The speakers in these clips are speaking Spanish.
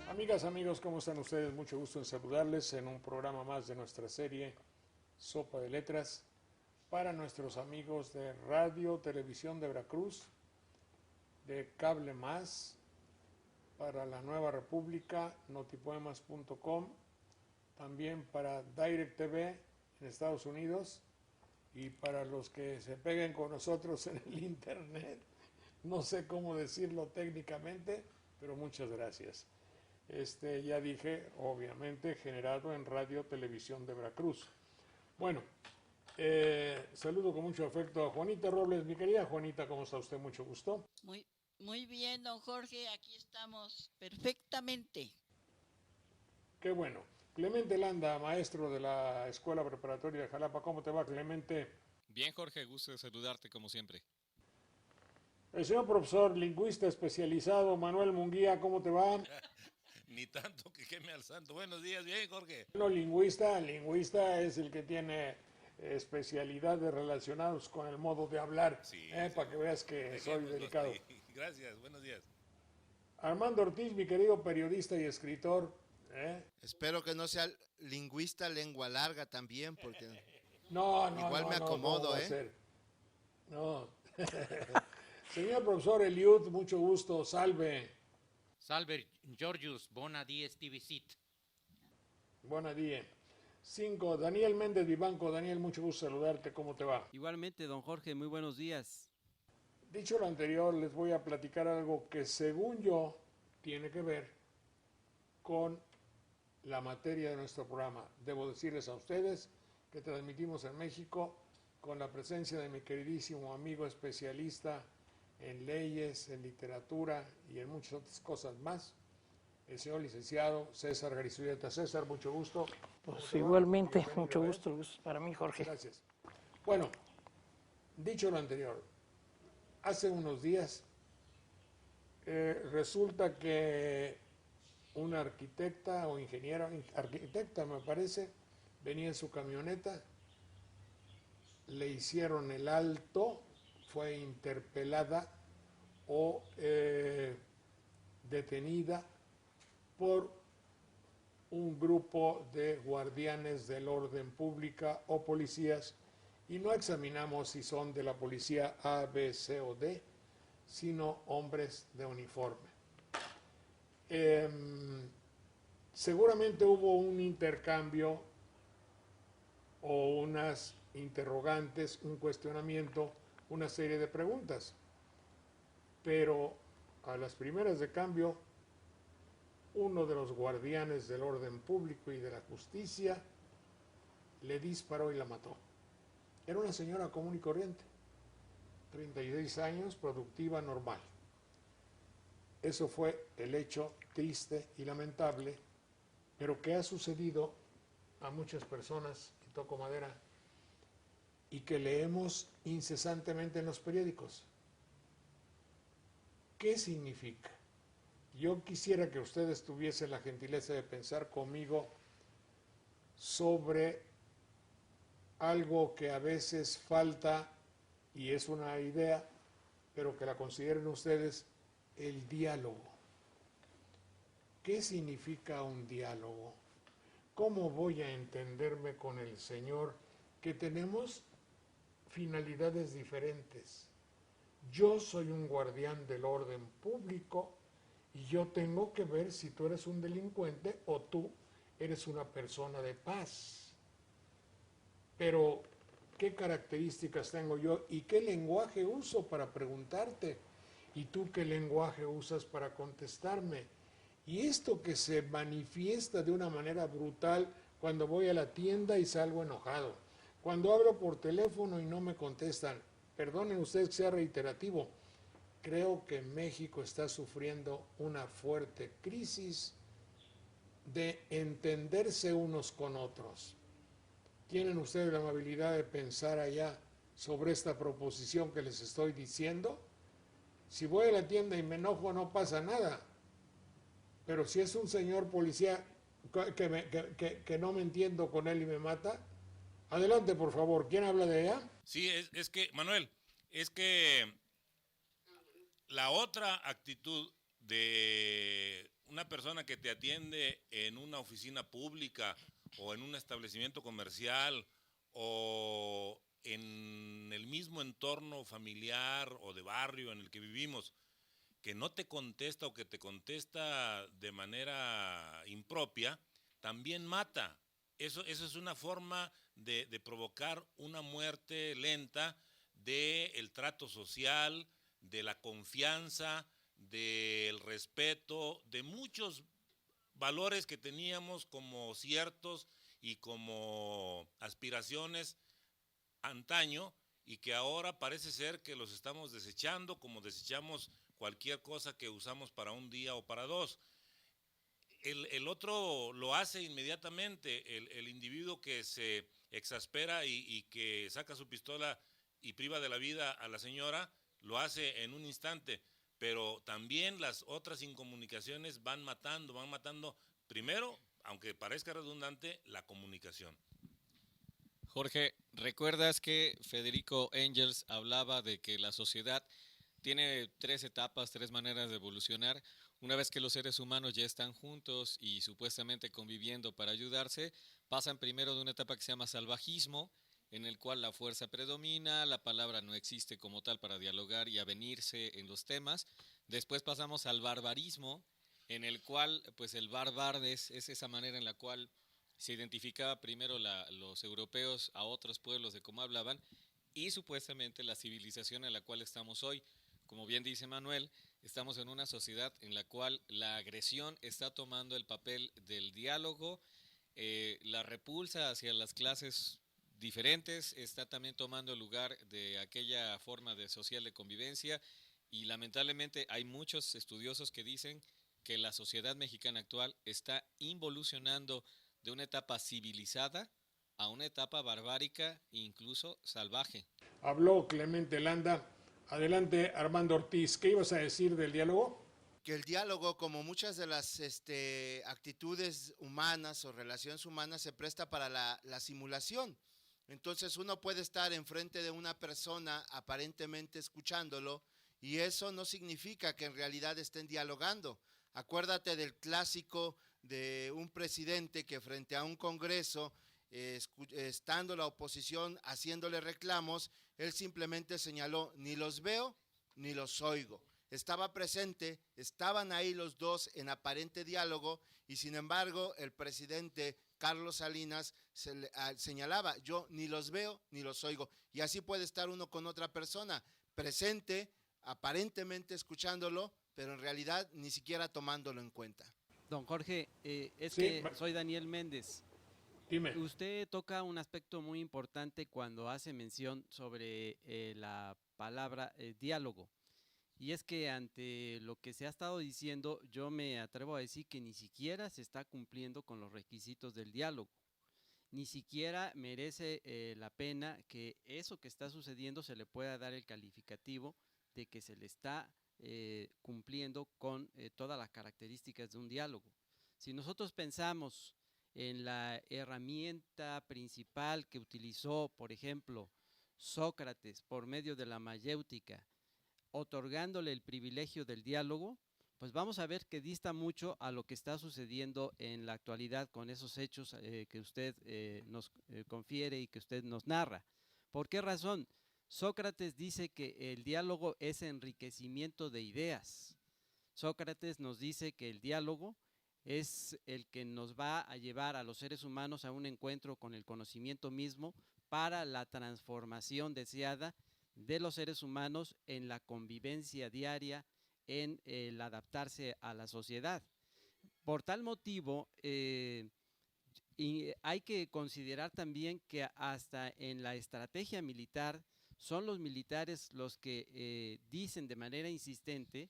Amigas, amigos, ¿cómo están ustedes? Mucho gusto en saludarles en un programa más de nuestra serie Sopa de Letras para nuestros amigos de Radio Televisión de Veracruz, de Cable Más, para la Nueva República, notipoemas.com, también para Direct TV en Estados Unidos y para los que se peguen con nosotros en el Internet. No sé cómo decirlo técnicamente, pero muchas gracias. Ya dije, obviamente, generado en Radio Televisión de Veracruz. Bueno, saludo con mucho afecto a Juanita Robles. Mi querida Juanita, ¿cómo está usted? Mucho gusto. Muy bien, don Jorge, aquí estamos perfectamente. Qué bueno. Clemente Landa, maestro de la Escuela Preparatoria de Jalapa. ¿Cómo te va, Clemente? Bien, Jorge, gusto de saludarte como siempre. El señor profesor lingüista especializado, Manuel Munguía, ¿cómo te va? Ni tanto que queme al santo. Buenos días, bien, Jorge. No, lingüista es el que tiene especialidades relacionadas con el modo de hablar, Sí, para que veas que soy delicado. Sí. Gracias, buenos días. Armando Ortiz, mi querido periodista y escritor. Espero que no sea lingüista lengua larga también, porque No, igual me acomodo, No. Señor profesor Eliud, mucho gusto, salve. Salve, Georgius, bona die stivisit. Buena día. 5, Daniel Méndez Vivanco. Daniel, mucho gusto saludarte, ¿cómo te va? Igualmente, don Jorge, muy buenos días. Dicho lo anterior, les voy a platicar algo que según yo tiene que ver con la materia de nuestro programa. Debo decirles a ustedes que transmitimos en México con la presencia de mi queridísimo amigo especialista en leyes, en literatura y en muchas otras cosas más, el señor licenciado César Garizurieta. César, mucho gusto. Pues igualmente, mucho gusto, el gusto es para mí, Jorge. Gracias. Bueno, dicho lo anterior, hace unos días resulta que una arquitecta o ingeniera, arquitecta me parece, venía en su camioneta, le hicieron el alto, fue interpelada o detenida por un grupo de guardianes del orden pública o policías, y no examinamos si son de la policía A, B, C o D, sino hombres de uniforme. Seguramente hubo un intercambio o unas interrogantes, un cuestionamiento, una serie de preguntas, pero a las primeras de cambio, uno de los guardianes del orden público y de la justicia le disparó y la mató. Era una señora común y corriente, 36 años, productiva, normal. Eso fue el hecho triste y lamentable, pero que ha sucedido a muchas personas, y toco madera, y que leemos incesantemente en los periódicos. ¿Qué significa? Yo quisiera que ustedes tuviesen la gentileza de pensar conmigo sobre algo que a veces falta y es una idea, pero que la consideren ustedes, el diálogo. ¿Qué significa un diálogo? ¿Cómo voy a entenderme con el Señor que tenemos finalidades diferentes? Yo soy un guardián del orden público y yo tengo que ver si tú eres un delincuente o tú eres una persona de paz. Pero, ¿qué características tengo yo y qué lenguaje uso para preguntarte? ¿Y tú qué lenguaje usas para contestarme? Y esto que se manifiesta de una manera brutal cuando voy a la tienda y salgo enojado, cuando hablo por teléfono y no me contestan. Perdonen ustedes que sea reiterativo, creo que México está sufriendo una fuerte crisis de entenderse unos con otros. ¿Tienen ustedes la amabilidad de pensar allá sobre esta proposición que les estoy diciendo? Si voy a la tienda y me enojo no pasa nada, pero si es un señor policía que no me entiendo con él y me mata, adelante por favor, ¿quién habla de allá? Sí, es que, Manuel, es que la otra actitud de una persona que te atiende en una oficina pública o en un establecimiento comercial o en el mismo entorno familiar o de barrio en el que vivimos, que no te contesta o que te contesta de manera impropia, también mata. Eso es una forma de provocar una muerte lenta del trato social, de la confianza, del respeto, de muchos valores que teníamos como ciertos y como aspiraciones antaño y que ahora parece ser que los estamos desechando como desechamos cualquier cosa que usamos para un día o para dos. El otro lo hace inmediatamente, el individuo que se exaspera y que saca su pistola y priva de la vida a la señora, lo hace en un instante, pero también las otras incomunicaciones van matando primero, aunque parezca redundante, la comunicación. Jorge, ¿recuerdas que Federico Engels hablaba de que la sociedad tiene 3 etapas, 3 maneras de evolucionar? Una vez que los seres humanos ya están juntos y supuestamente conviviendo para ayudarse, pasan primero de una etapa que se llama salvajismo, en el cual la fuerza predomina, la palabra no existe como tal para dialogar y avenirse en los temas. Después pasamos al barbarismo, en el cual pues el barbar es esa manera en la cual se identificaba primero los europeos a otros pueblos de cómo hablaban y supuestamente la civilización en la cual estamos hoy. Como bien dice Manuel, estamos en una sociedad en la cual la agresión está tomando el papel del diálogo, la repulsa hacia las clases diferentes está también tomando el lugar de aquella forma de social de convivencia y lamentablemente hay muchos estudiosos que dicen que la sociedad mexicana actual está involucionando de una etapa civilizada a una etapa barbárica e incluso salvaje. Habló Clemente Landa. Adelante, Armando Ortiz. ¿Qué ibas a decir del diálogo? Que el diálogo, como muchas de las actitudes humanas o relaciones humanas, se presta para la simulación. Entonces uno puede estar enfrente de una persona aparentemente escuchándolo y eso no significa que en realidad estén dialogando. Acuérdate del clásico de un presidente que frente a un congreso, estando la oposición haciéndole reclamos, él simplemente señaló, ni los veo ni los oigo. Estaba presente, estaban ahí los dos en aparente diálogo y sin embargo el presidente Carlos Salinas señalaba, yo ni los veo ni los oigo. Y así puede estar uno con otra persona, presente, aparentemente escuchándolo, pero en realidad ni siquiera tomándolo en cuenta. Don Jorge, Sí, soy Daniel Méndez. Dime. Usted toca un aspecto muy importante cuando hace mención sobre la palabra diálogo. Y es que ante lo que se ha estado diciendo, yo me atrevo a decir que ni siquiera se está cumpliendo con los requisitos del diálogo. Ni siquiera merece la pena que eso que está sucediendo se le pueda dar el calificativo de que se le está cumpliendo con todas las características de un diálogo. Si nosotros pensamos en la herramienta principal que utilizó, por ejemplo, Sócrates por medio de la mayéutica, otorgándole el privilegio del diálogo, pues vamos a ver que dista mucho a lo que está sucediendo en la actualidad con esos hechos que usted nos confiere y que usted nos narra. ¿Por qué razón? Sócrates dice que el diálogo es enriquecimiento de ideas. Sócrates nos dice que el diálogo es el que nos va a llevar a los seres humanos a un encuentro con el conocimiento mismo para la transformación deseada de los seres humanos en la convivencia diaria, en el adaptarse a la sociedad. Por tal motivo, y hay que considerar también que hasta en la estrategia militar son los militares los que dicen de manera insistente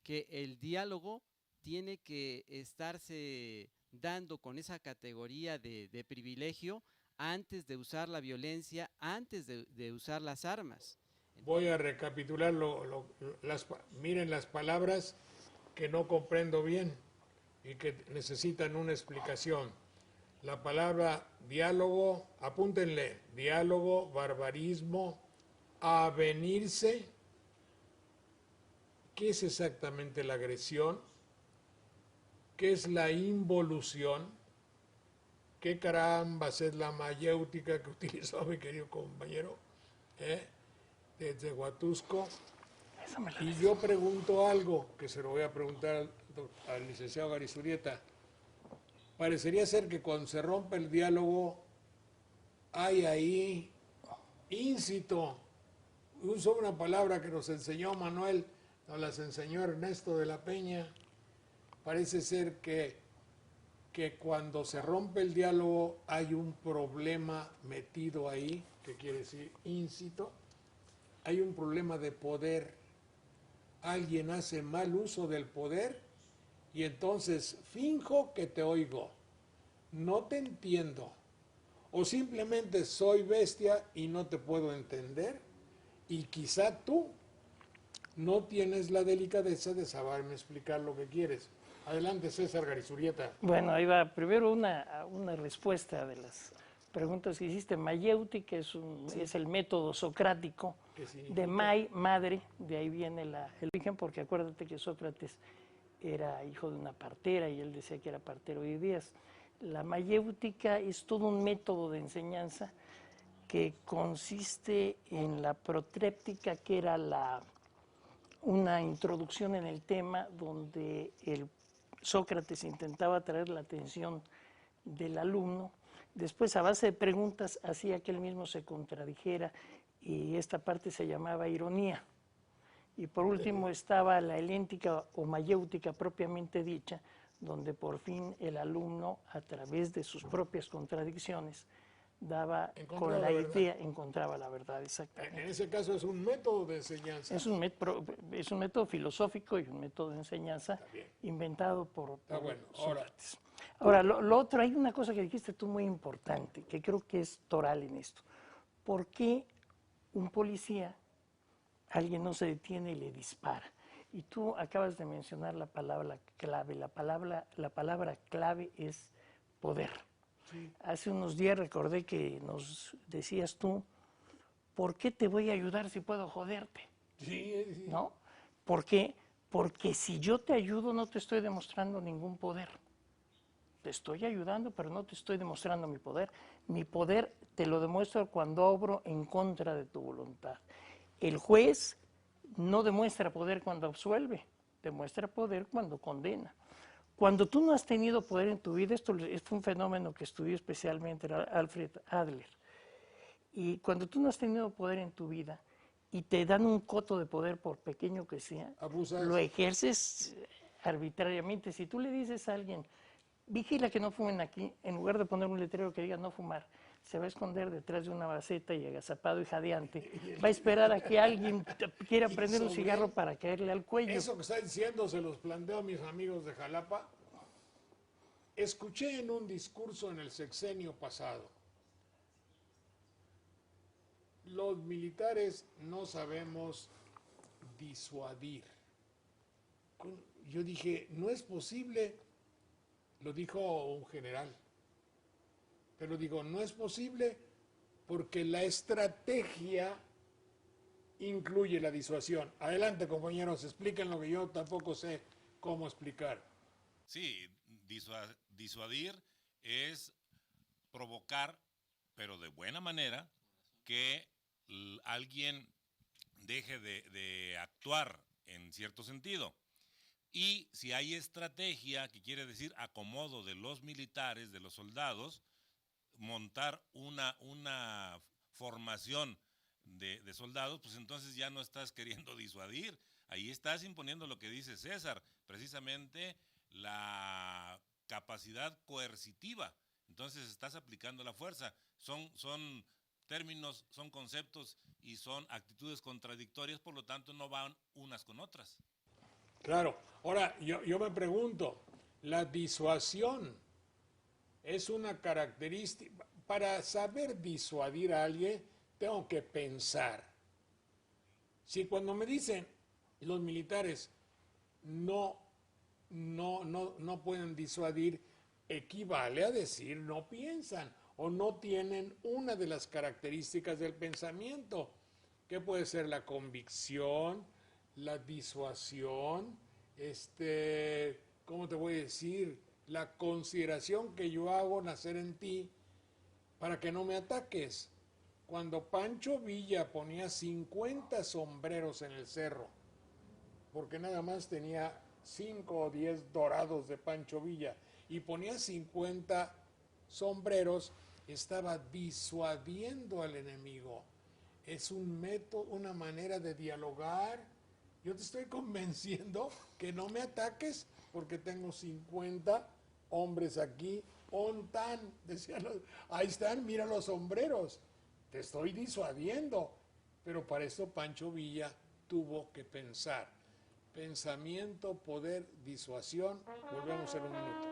que el diálogo tiene que estarse dando con esa categoría de privilegio antes de usar la violencia, antes de usar las armas. Voy a recapitular, miren las palabras que no comprendo bien y que necesitan una explicación. La palabra diálogo, apúntenle, diálogo, barbarismo, avenirse. ¿Qué es exactamente la agresión? ¿Qué es la involución? ¿Qué carambas es la mayéutica que utilizó mi querido compañero desde Huatusco? Y yo pregunto algo que se lo voy a preguntar al licenciado Garizurieta. Parecería ser que cuando se rompe el diálogo hay ahí íncito. Uso una palabra que nos enseñó Manuel, nos las enseñó Ernesto de la Peña. Parece ser que cuando se rompe el diálogo hay un problema metido ahí, que quiere decir íncito. Hay un problema de poder. Alguien hace mal uso del poder y entonces finjo que te oigo, no te entiendo, o simplemente soy bestia y no te puedo entender, y quizá tú no tienes la delicadeza de saberme explicar lo que quieres. Adelante, César Garizurieta. Bueno, ahí va. Primero una respuesta de las preguntas que hiciste. Mayéutica es el método socrático de madre, de ahí viene el origen, porque acuérdate que Sócrates era hijo de una partera y él decía que era partero de ideas. La mayéutica es todo un método de enseñanza que consiste en la protréptica, que era una introducción en el tema donde Sócrates intentaba atraer la atención del alumno. Después, a base de preguntas, hacía que él mismo se contradijera, y esta parte se llamaba ironía. Y por último estaba la heléntica o mayéutica propiamente dicha, donde por fin el alumno, a través de sus propias contradicciones, encontraba la verdad, exactamente. En ese caso es un método de enseñanza. Es un método filosófico y un método de enseñanza inventado por Sócrates. Ahora, lo otro, hay una cosa que dijiste tú muy importante, que creo que es toral en esto. ¿Por qué un policía, alguien no se detiene y le dispara? Y tú acabas de mencionar la palabra clave. La palabra clave es poder. Sí. Hace unos días recordé que nos decías tú, ¿por qué te voy a ayudar si puedo joderte? Sí. ¿No? ¿Por qué? Porque si yo te ayudo no te estoy demostrando ningún poder. Te estoy ayudando, pero no te estoy demostrando mi poder. Mi poder te lo demuestro cuando obro en contra de tu voluntad. El juez no demuestra poder cuando absuelve, demuestra poder cuando condena. Cuando tú no has tenido poder en tu vida, esto es un fenómeno que estudió especialmente Alfred Adler, y cuando tú no has tenido poder en tu vida y te dan un coto de poder, por pequeño que sea, abusas, lo ejerces arbitrariamente. Si tú le dices a alguien, vigila que no fumen aquí, en lugar de poner un letrero que diga no fumar, se va a esconder detrás de una maceta y agazapado y jadeante, va a esperar a que alguien quiera prender un cigarro para caerle al cuello. Eso que está diciendo se los planteo a mis amigos de Jalapa. Escuché en un discurso en el sexenio pasado, los militares no sabemos disuadir. Yo dije, no es posible, lo dijo un general, pero digo, no es posible porque la estrategia incluye la disuasión. Adelante, compañeros, expliquen lo que yo tampoco sé cómo explicar. Sí, disuadir es provocar, pero de buena manera, que alguien deje de actuar en cierto sentido. Y si hay estrategia, que quiere decir acomodo de los militares, de los soldados, montar una formación de soldados, pues entonces ya no estás queriendo disuadir, ahí estás imponiendo lo que dice César, precisamente la capacidad coercitiva, entonces estás aplicando la fuerza, son términos, son conceptos y son actitudes contradictorias, por lo tanto no van unas con otras. Claro, ahora yo me pregunto, la disuasión es una característica. Para saber disuadir a alguien, tengo que pensar. Si cuando me dicen los militares no pueden disuadir, equivale a decir no piensan o no tienen una de las características del pensamiento, que puede ser la convicción, la disuasión, ¿cómo te voy a decir? La consideración que yo hago nacer en ti para que no me ataques. Cuando Pancho Villa ponía 50 sombreros en el cerro, porque nada más tenía 5 o 10 dorados de Pancho Villa, y ponía 50 sombreros, estaba disuadiendo al enemigo. Es un método, una manera de dialogar. Yo te estoy convenciendo que no me ataques porque tengo 50 hombres aquí. Ontan, decían, ahí están, mira los sombreros. Te estoy disuadiendo. Pero para eso Pancho Villa tuvo que pensar. Pensamiento, poder, disuasión. Volvemos en un minuto.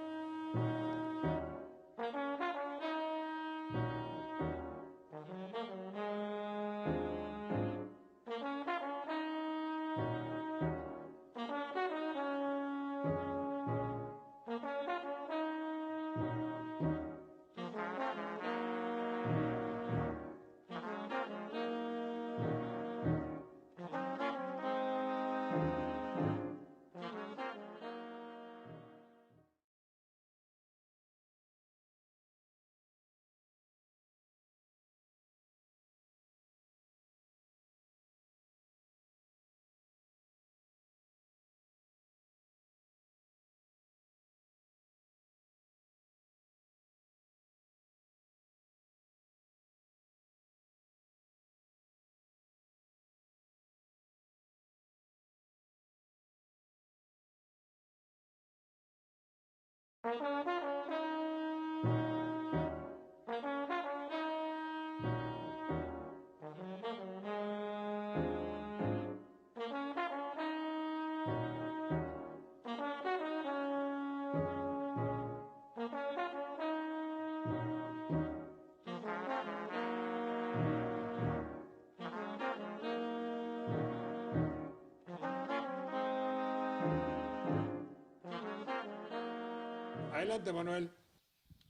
Adelante, Manuel.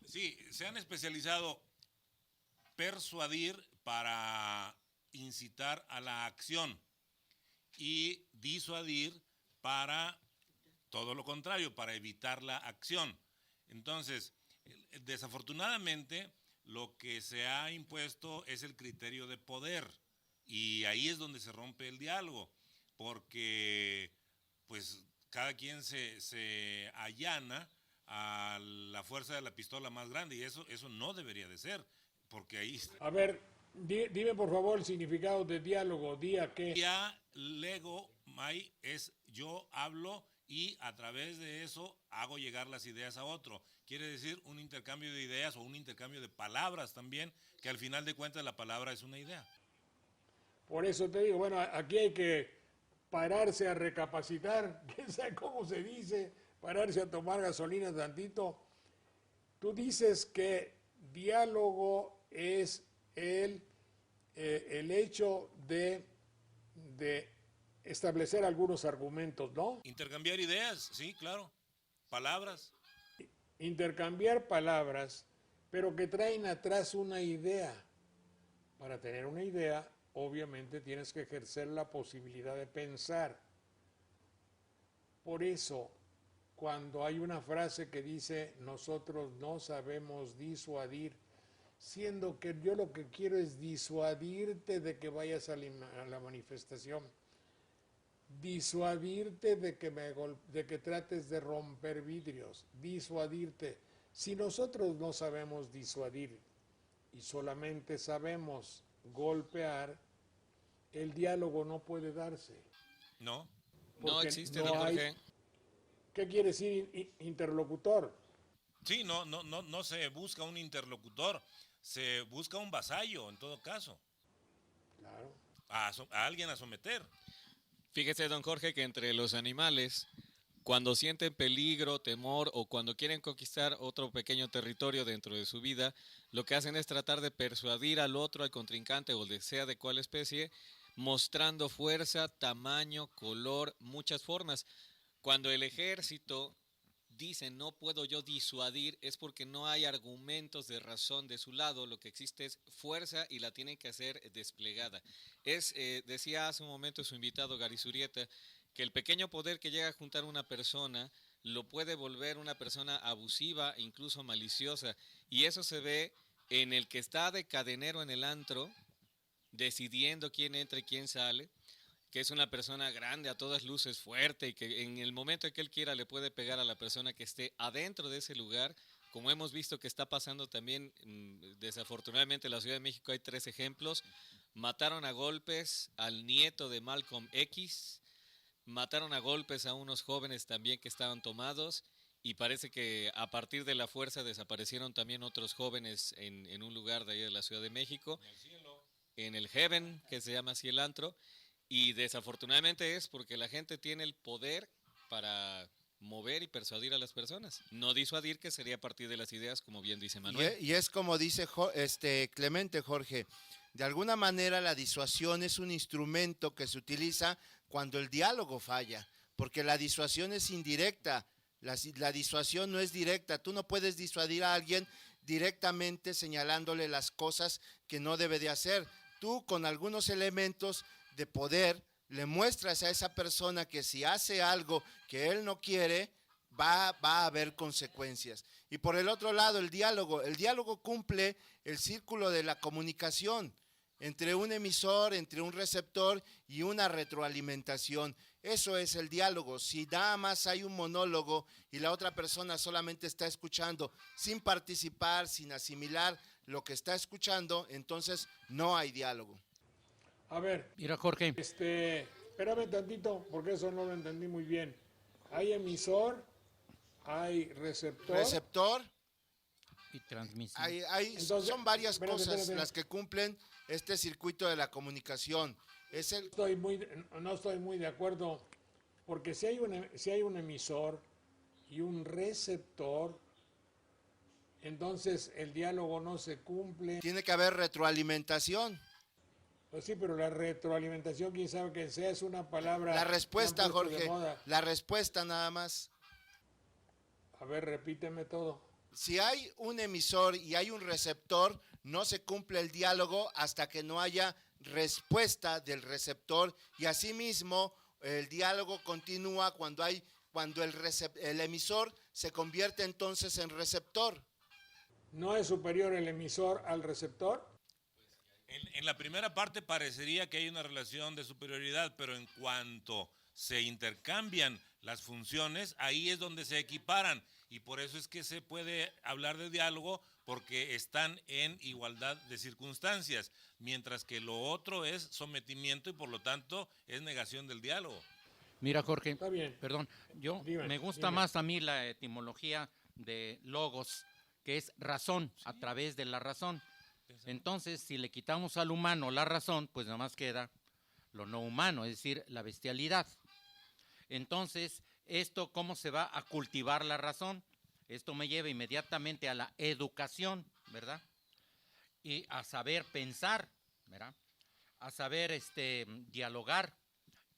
Sí, se han especializado persuadir para incitar a la acción y disuadir para todo lo contrario, para evitar la acción. Entonces, desafortunadamente, lo que se ha impuesto es el criterio de poder y ahí es donde se rompe el diálogo, porque pues cada quien se allana a la fuerza de la pistola más grande y eso no debería de ser, porque ahí... A ver, dime por favor el significado de diálogo, día que... Lego, May, es yo hablo y a través de eso hago llegar las ideas a otro. Quiere decir un intercambio de ideas o un intercambio de palabras también, que al final de cuentas la palabra es una idea. Por eso te digo, bueno, aquí hay que pararse a recapacitar, quién sabe cómo se dice, pararse a tomar gasolina tantito. Tú dices que diálogo es el hecho de establecer algunos argumentos, ¿no? Intercambiar ideas, sí, claro. Palabras. Intercambiar palabras, pero que traen atrás una idea. Para tener una idea, obviamente tienes que ejercer la posibilidad de pensar. Por eso, cuando hay una frase que dice, nosotros no sabemos disuadir, siendo que yo lo que quiero es disuadirte de que vayas a la manifestación, disuadirte de que trates de romper vidrios, disuadirte. Si nosotros no sabemos disuadir y solamente sabemos golpear, el diálogo no puede darse. No. No existe, don Jorge. ¿Qué quiere decir interlocutor? Sí, no se busca un interlocutor, se busca un vasallo en todo caso. Claro. A alguien a someter. Fíjese, don Jorge, que entre los animales cuando sienten peligro, temor o cuando quieren conquistar otro pequeño territorio dentro de su vida, lo que hacen es tratar de persuadir al otro, al contrincante o de sea de cuál especie, mostrando fuerza, tamaño, color, muchas formas. Cuando el ejército dice no puedo yo disuadir, es porque no hay argumentos de razón de su lado, lo que existe es fuerza y la tienen que hacer desplegada. Decía hace un momento su invitado Gary Zurieta, que el pequeño poder que llega a juntar una persona lo puede volver una persona abusiva, incluso maliciosa, y eso se ve en el que está de cadenero en el antro, decidiendo quién entra y quién sale, que es una persona grande, a todas luces fuerte, y que en el momento en que él quiera le puede pegar a la persona que esté adentro de ese lugar, como hemos visto que está pasando también, desafortunadamente en la Ciudad de México hay 3 ejemplos. Mataron a golpes al nieto de Malcolm X, mataron a golpes a unos jóvenes también que estaban tomados, y parece que a partir de la fuerza desaparecieron también otros jóvenes en un lugar de ahí de la Ciudad de México, en el Heaven, que se llama así el antro, y desafortunadamente es porque la gente tiene el poder para mover y persuadir a las personas, no disuadir, que sería a partir de las ideas, como bien dice Manuel. Y es como dice Clemente, Jorge, de alguna manera la disuasión es un instrumento que se utiliza cuando el diálogo falla, porque la disuasión es indirecta, la disuasión no es directa. Tú no puedes disuadir a alguien directamente señalándole las cosas que no debe de hacer. Tú, con algunos elementos de poder, le muestras a esa persona que si hace algo que él no quiere, va a haber consecuencias. Y por el otro lado, el diálogo cumple el círculo de la comunicación entre un emisor, entre un receptor y una retroalimentación. Eso es el diálogo. Si nada más hay un monólogo y la otra persona solamente está escuchando sin participar, sin asimilar lo que está escuchando, entonces no hay diálogo. A ver, Mira, Jorge. Espérame tantito, porque eso no lo entendí muy bien. Hay emisor, hay receptor. Y transmisión. Entonces, son varias cosas las que cumplen este circuito de la comunicación. No estoy muy de acuerdo, porque si hay un emisor y un receptor, entonces el diálogo no se cumple. Tiene que haber retroalimentación. Pues sí, pero la retroalimentación, quién sabe que sea, es una palabra. La respuesta, Jorge, la respuesta nada más. A ver, repíteme todo. Si hay un emisor y hay un receptor, no se cumple el diálogo hasta que no haya respuesta del receptor, y asimismo el diálogo continúa cuando el emisor se convierte entonces en receptor. ¿No es superior el emisor al receptor? En la primera parte parecería que hay una relación de superioridad, pero en cuanto se intercambian las funciones, ahí es donde se equiparan, y por eso es que se puede hablar de diálogo, porque están en igualdad de circunstancias, mientras que lo otro es sometimiento y por lo tanto es negación del diálogo. Mira, Jorge, Está bien. perdón, me gusta dime. más a mí la etimología de logos, que es razón, a través de la razón. Entonces, si le quitamos al humano la razón, pues nada más queda lo no humano, es decir, la bestialidad. Entonces, ¿cómo se va a cultivar la razón? Esto me lleva inmediatamente a la educación, ¿verdad? Y a saber pensar, ¿verdad? A saber dialogar.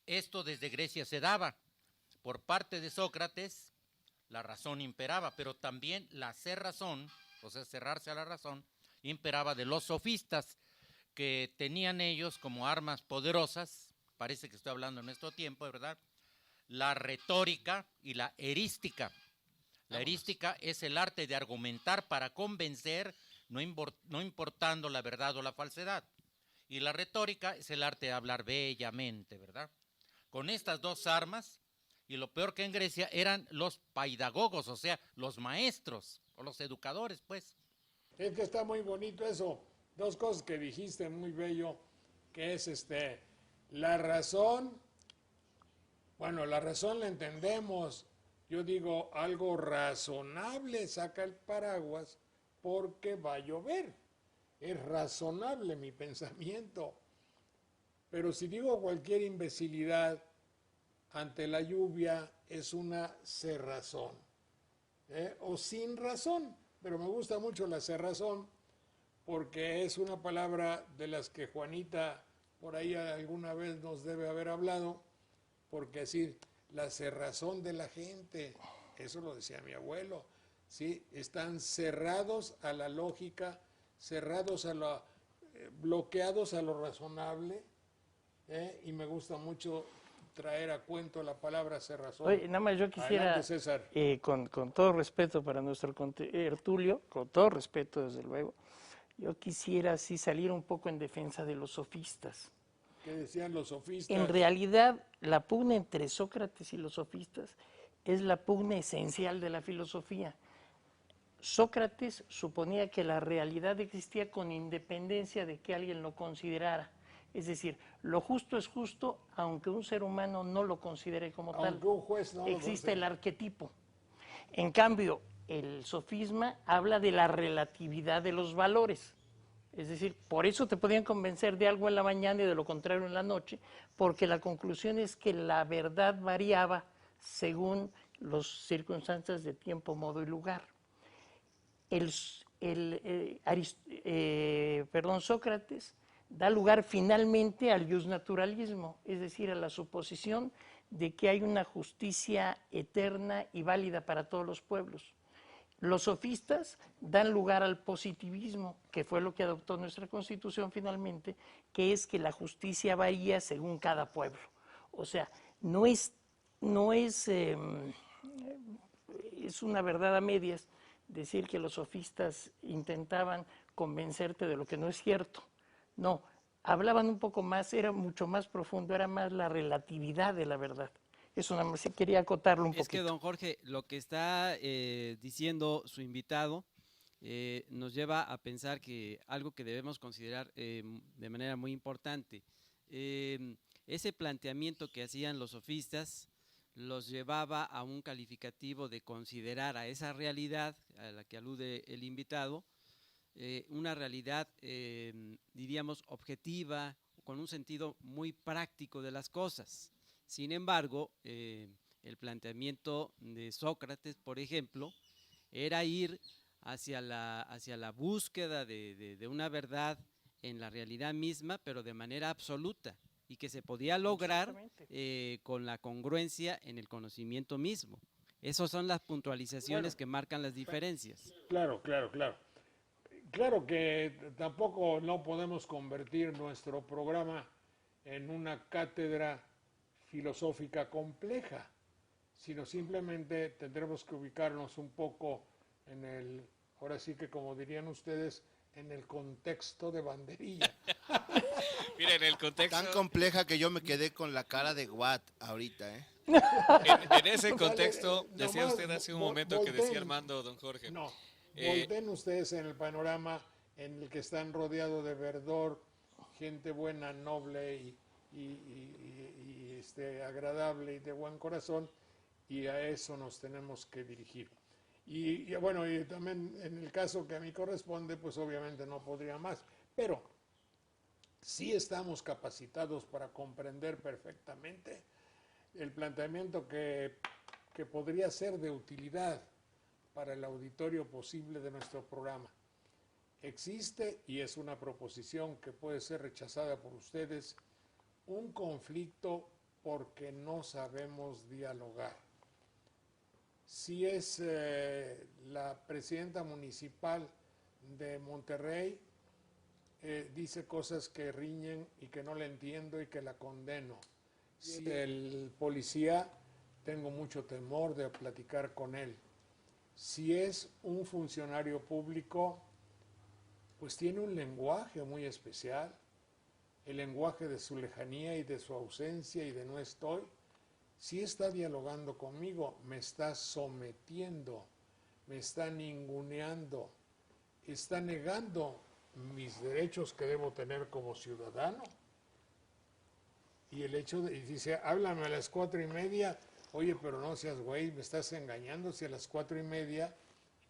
Esto desde Grecia se daba. Por parte de Sócrates, la razón imperaba, pero también la cerrazón, o sea, cerrarse a la razón, imperaba de los sofistas, que tenían ellos como armas poderosas, parece que estoy hablando en nuestro tiempo, ¿verdad? La retórica y la erística. La erística es el arte de argumentar para convencer, no importando la verdad o la falsedad. Y la retórica es el arte de hablar bellamente, ¿verdad? Con estas dos armas, y lo peor que en Grecia eran los paidagogos, o sea, los maestros o los educadores, pues. Es que está muy bonito eso. Dos cosas que dijiste muy bello, que es la razón. Bueno, la razón la entendemos. Yo digo algo razonable, saca el paraguas porque va a llover. Es razonable mi pensamiento. Pero si digo cualquier imbecilidad, ante la lluvia es una cerrazón, o sin razón, pero me gusta mucho la cerrazón porque es una palabra de las que Juanita por ahí alguna vez nos debe haber hablado, porque decir la cerrazón de la gente, eso lo decía mi abuelo, ¿sí? Están cerrados a la lógica, cerrados a lo, bloqueados a lo razonable, y me gusta mucho traer a cuento la palabra cerrazón. Oye, nada más yo quisiera, Adelante, César. con todo respeto para nuestro tertulio, con todo respeto desde luego, yo quisiera sí salir un poco en defensa de los sofistas. ¿Qué decían los sofistas? En realidad, la pugna entre Sócrates y los sofistas es la pugna esencial de la filosofía. Sócrates suponía que la realidad existía con independencia de que alguien lo considerara. Es decir, lo justo es justo aunque un ser humano no lo considere como tal. Aunque un juez no lo Existe el considere. arquetipo. En cambio, el sofisma habla de la relatividad de los valores. Es decir, por eso te podían convencer de algo en la mañana y de lo contrario en la noche, porque la conclusión es que la verdad variaba según las circunstancias de tiempo, modo y lugar. Sócrates da lugar finalmente al justnaturalismo, es decir, a la suposición de que hay una justicia eterna y válida para todos los pueblos. Los sofistas dan lugar al positivismo, que fue lo que adoptó nuestra Constitución finalmente, que es que la justicia varía según cada pueblo. O sea, es una verdad a medias decir que los sofistas intentaban convencerte de lo que no es cierto. No, hablaban un poco más, era mucho más profundo, era más la relatividad de la verdad. Eso nada más sí quería acotarlo un poquito. Es que, don Jorge, lo que está diciendo su invitado nos lleva a pensar que algo que debemos considerar de manera muy importante, ese planteamiento que hacían los sofistas los llevaba a un calificativo de considerar a esa realidad a la que alude el invitado, una realidad, diríamos, objetiva, con un sentido muy práctico de las cosas. Sin embargo, el planteamiento de Sócrates, por ejemplo, era ir hacia la búsqueda de una verdad en la realidad misma, pero de manera absoluta, y que se podía lograr con la congruencia en el conocimiento mismo. Esas son las puntualizaciones que marcan las diferencias. Claro. Claro que tampoco no podemos convertir nuestro programa en una cátedra filosófica compleja, sino simplemente tendremos que ubicarnos un poco en el, ahora sí que como dirían ustedes, en el contexto de Banderilla. Mira, en el contexto, Tan compleja que yo me quedé con la cara de Watt ahorita, ¿eh? en ese contexto, Dale, decía nomás usted hace un momento que volteen. decía Armando, don Jorge. No, Eh, volteen ustedes en el panorama en el que están rodeados de verdor, gente buena, noble y agradable y de buen corazón, y a eso nos tenemos que dirigir. Y bueno, y también en el caso que a mí corresponde, pues obviamente no podría más, pero sí estamos capacitados para comprender perfectamente el planteamiento que podría ser de utilidad para el auditorio posible de nuestro programa. Existe, y es una proposición que puede ser rechazada por ustedes, un conflicto porque no sabemos dialogar. Si es la presidenta municipal de Monterrey, dice cosas que riñen y que no le entiendo y que la condeno. Si el policía, tengo mucho temor de platicar con él. Si es un funcionario público, pues tiene un lenguaje muy especial, el lenguaje de su lejanía y de su ausencia y de no estoy. Si está dialogando conmigo, me está sometiendo, me está ninguneando, está negando mis derechos que debo tener como ciudadano. Y el hecho de, y dice, háblame a las 4:30, oye, pero no seas güey, me estás engañando, si a las 4:30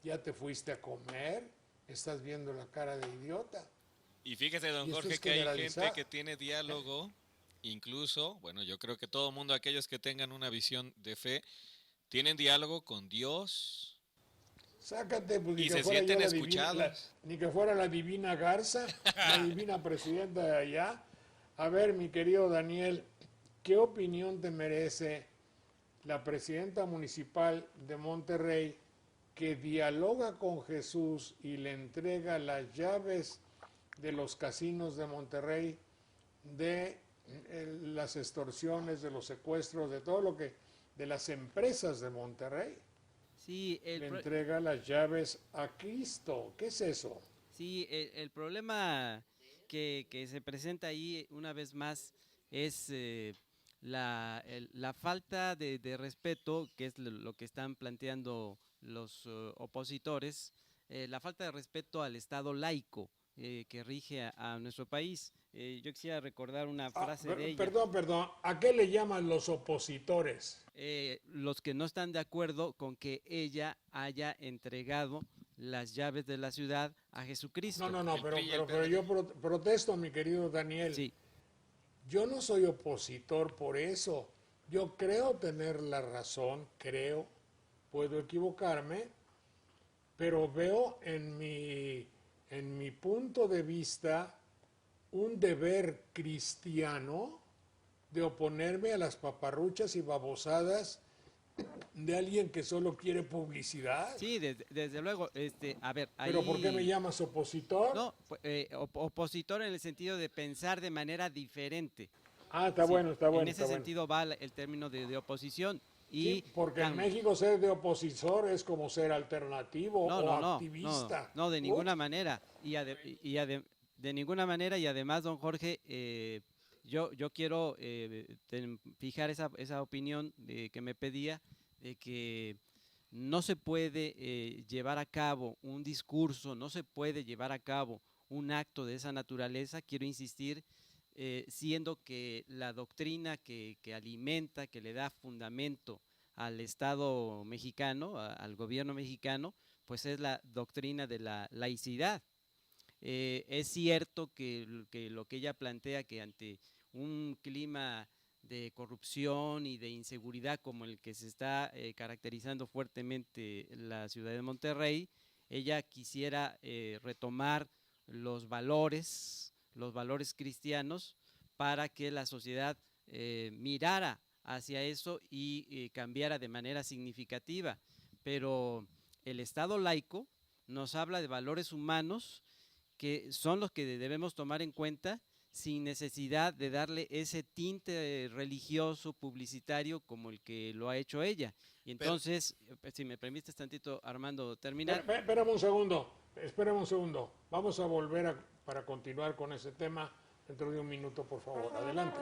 ya te fuiste a comer, estás viendo la cara de idiota. Y fíjese, don Y esto Jorge, es que hay generalizar. gente que tiene diálogo incluso, bueno, yo creo que todo el mundo, aquellos que tengan una visión de fe, tienen diálogo con Dios Sácate, pues, y se sienten escuchados. ni que fuera la divina Garza, la divina presidenta de allá. A ver, mi querido Daniel, ¿qué opinión te merece la presidenta municipal de Monterrey que dialoga con Jesús y le entrega las llaves de los casinos de Monterrey, de las extorsiones, de los secuestros, de todo lo que, de las empresas de Monterrey? Sí, Le entrega las llaves a Cristo. ¿Qué es eso? Sí, el problema que se presenta ahí una vez más es la falta de respeto, que es lo que están planteando los opositores, la falta de respeto al Estado laico que rige a nuestro país. Yo quisiera recordar una frase de ella. Perdón, ¿a qué le llaman los opositores? Los que no están de acuerdo con que ella haya entregado las llaves de la ciudad a Jesucristo. No, pero yo protesto, mi querido Daniel. Sí. Yo no soy opositor por eso. Yo creo tener la razón, puedo equivocarme, pero veo en mi punto de vista un deber cristiano de oponerme a las paparruchas y babosadas de alguien que solo quiere publicidad. Sí, desde luego. A ver, ahí... ¿Pero por qué me llamas opositor? No, opositor en el sentido de pensar de manera diferente. Ah, está bueno. En ese sentido va el término de oposición. Y sí, porque en México ser de opositor es como ser alternativo o activista. No, de ninguna manera. De ninguna manera, y además, don Jorge, yo quiero fijar esa opinión que me pedía, de que no se puede llevar a cabo un discurso, no se puede llevar a cabo un acto de esa naturaleza, quiero insistir, siendo que la doctrina que alimenta, que le da fundamento al Estado mexicano, al gobierno mexicano, pues es la doctrina de la laicidad. Es cierto que lo que ella plantea, que ante un clima de corrupción y de inseguridad como el que se está caracterizando fuertemente la ciudad de Monterrey, ella quisiera retomar los valores cristianos para que la sociedad mirara hacia eso y cambiara de manera significativa. Pero el Estado laico nos habla de valores humanos que son los que debemos tomar en cuenta sin necesidad de darle ese tinte religioso, publicitario, como el que lo ha hecho ella. Y entonces, si me permites tantito, Armando, terminar. Espérame un segundo. Vamos a volver para continuar con ese tema dentro de un minuto, por favor. Adelante.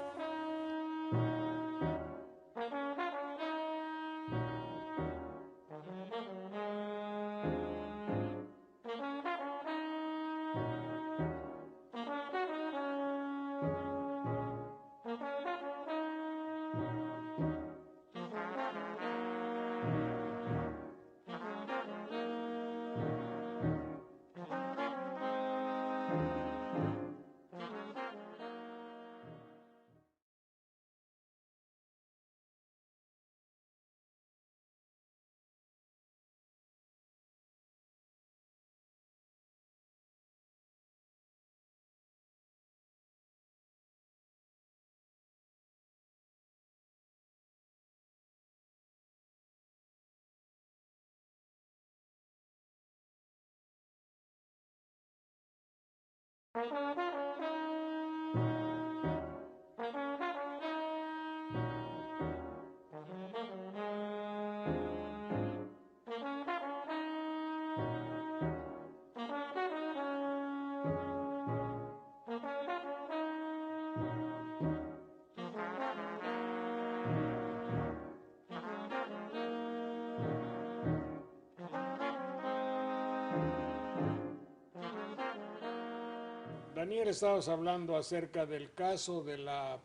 Daniel, estabas hablando acerca del caso de la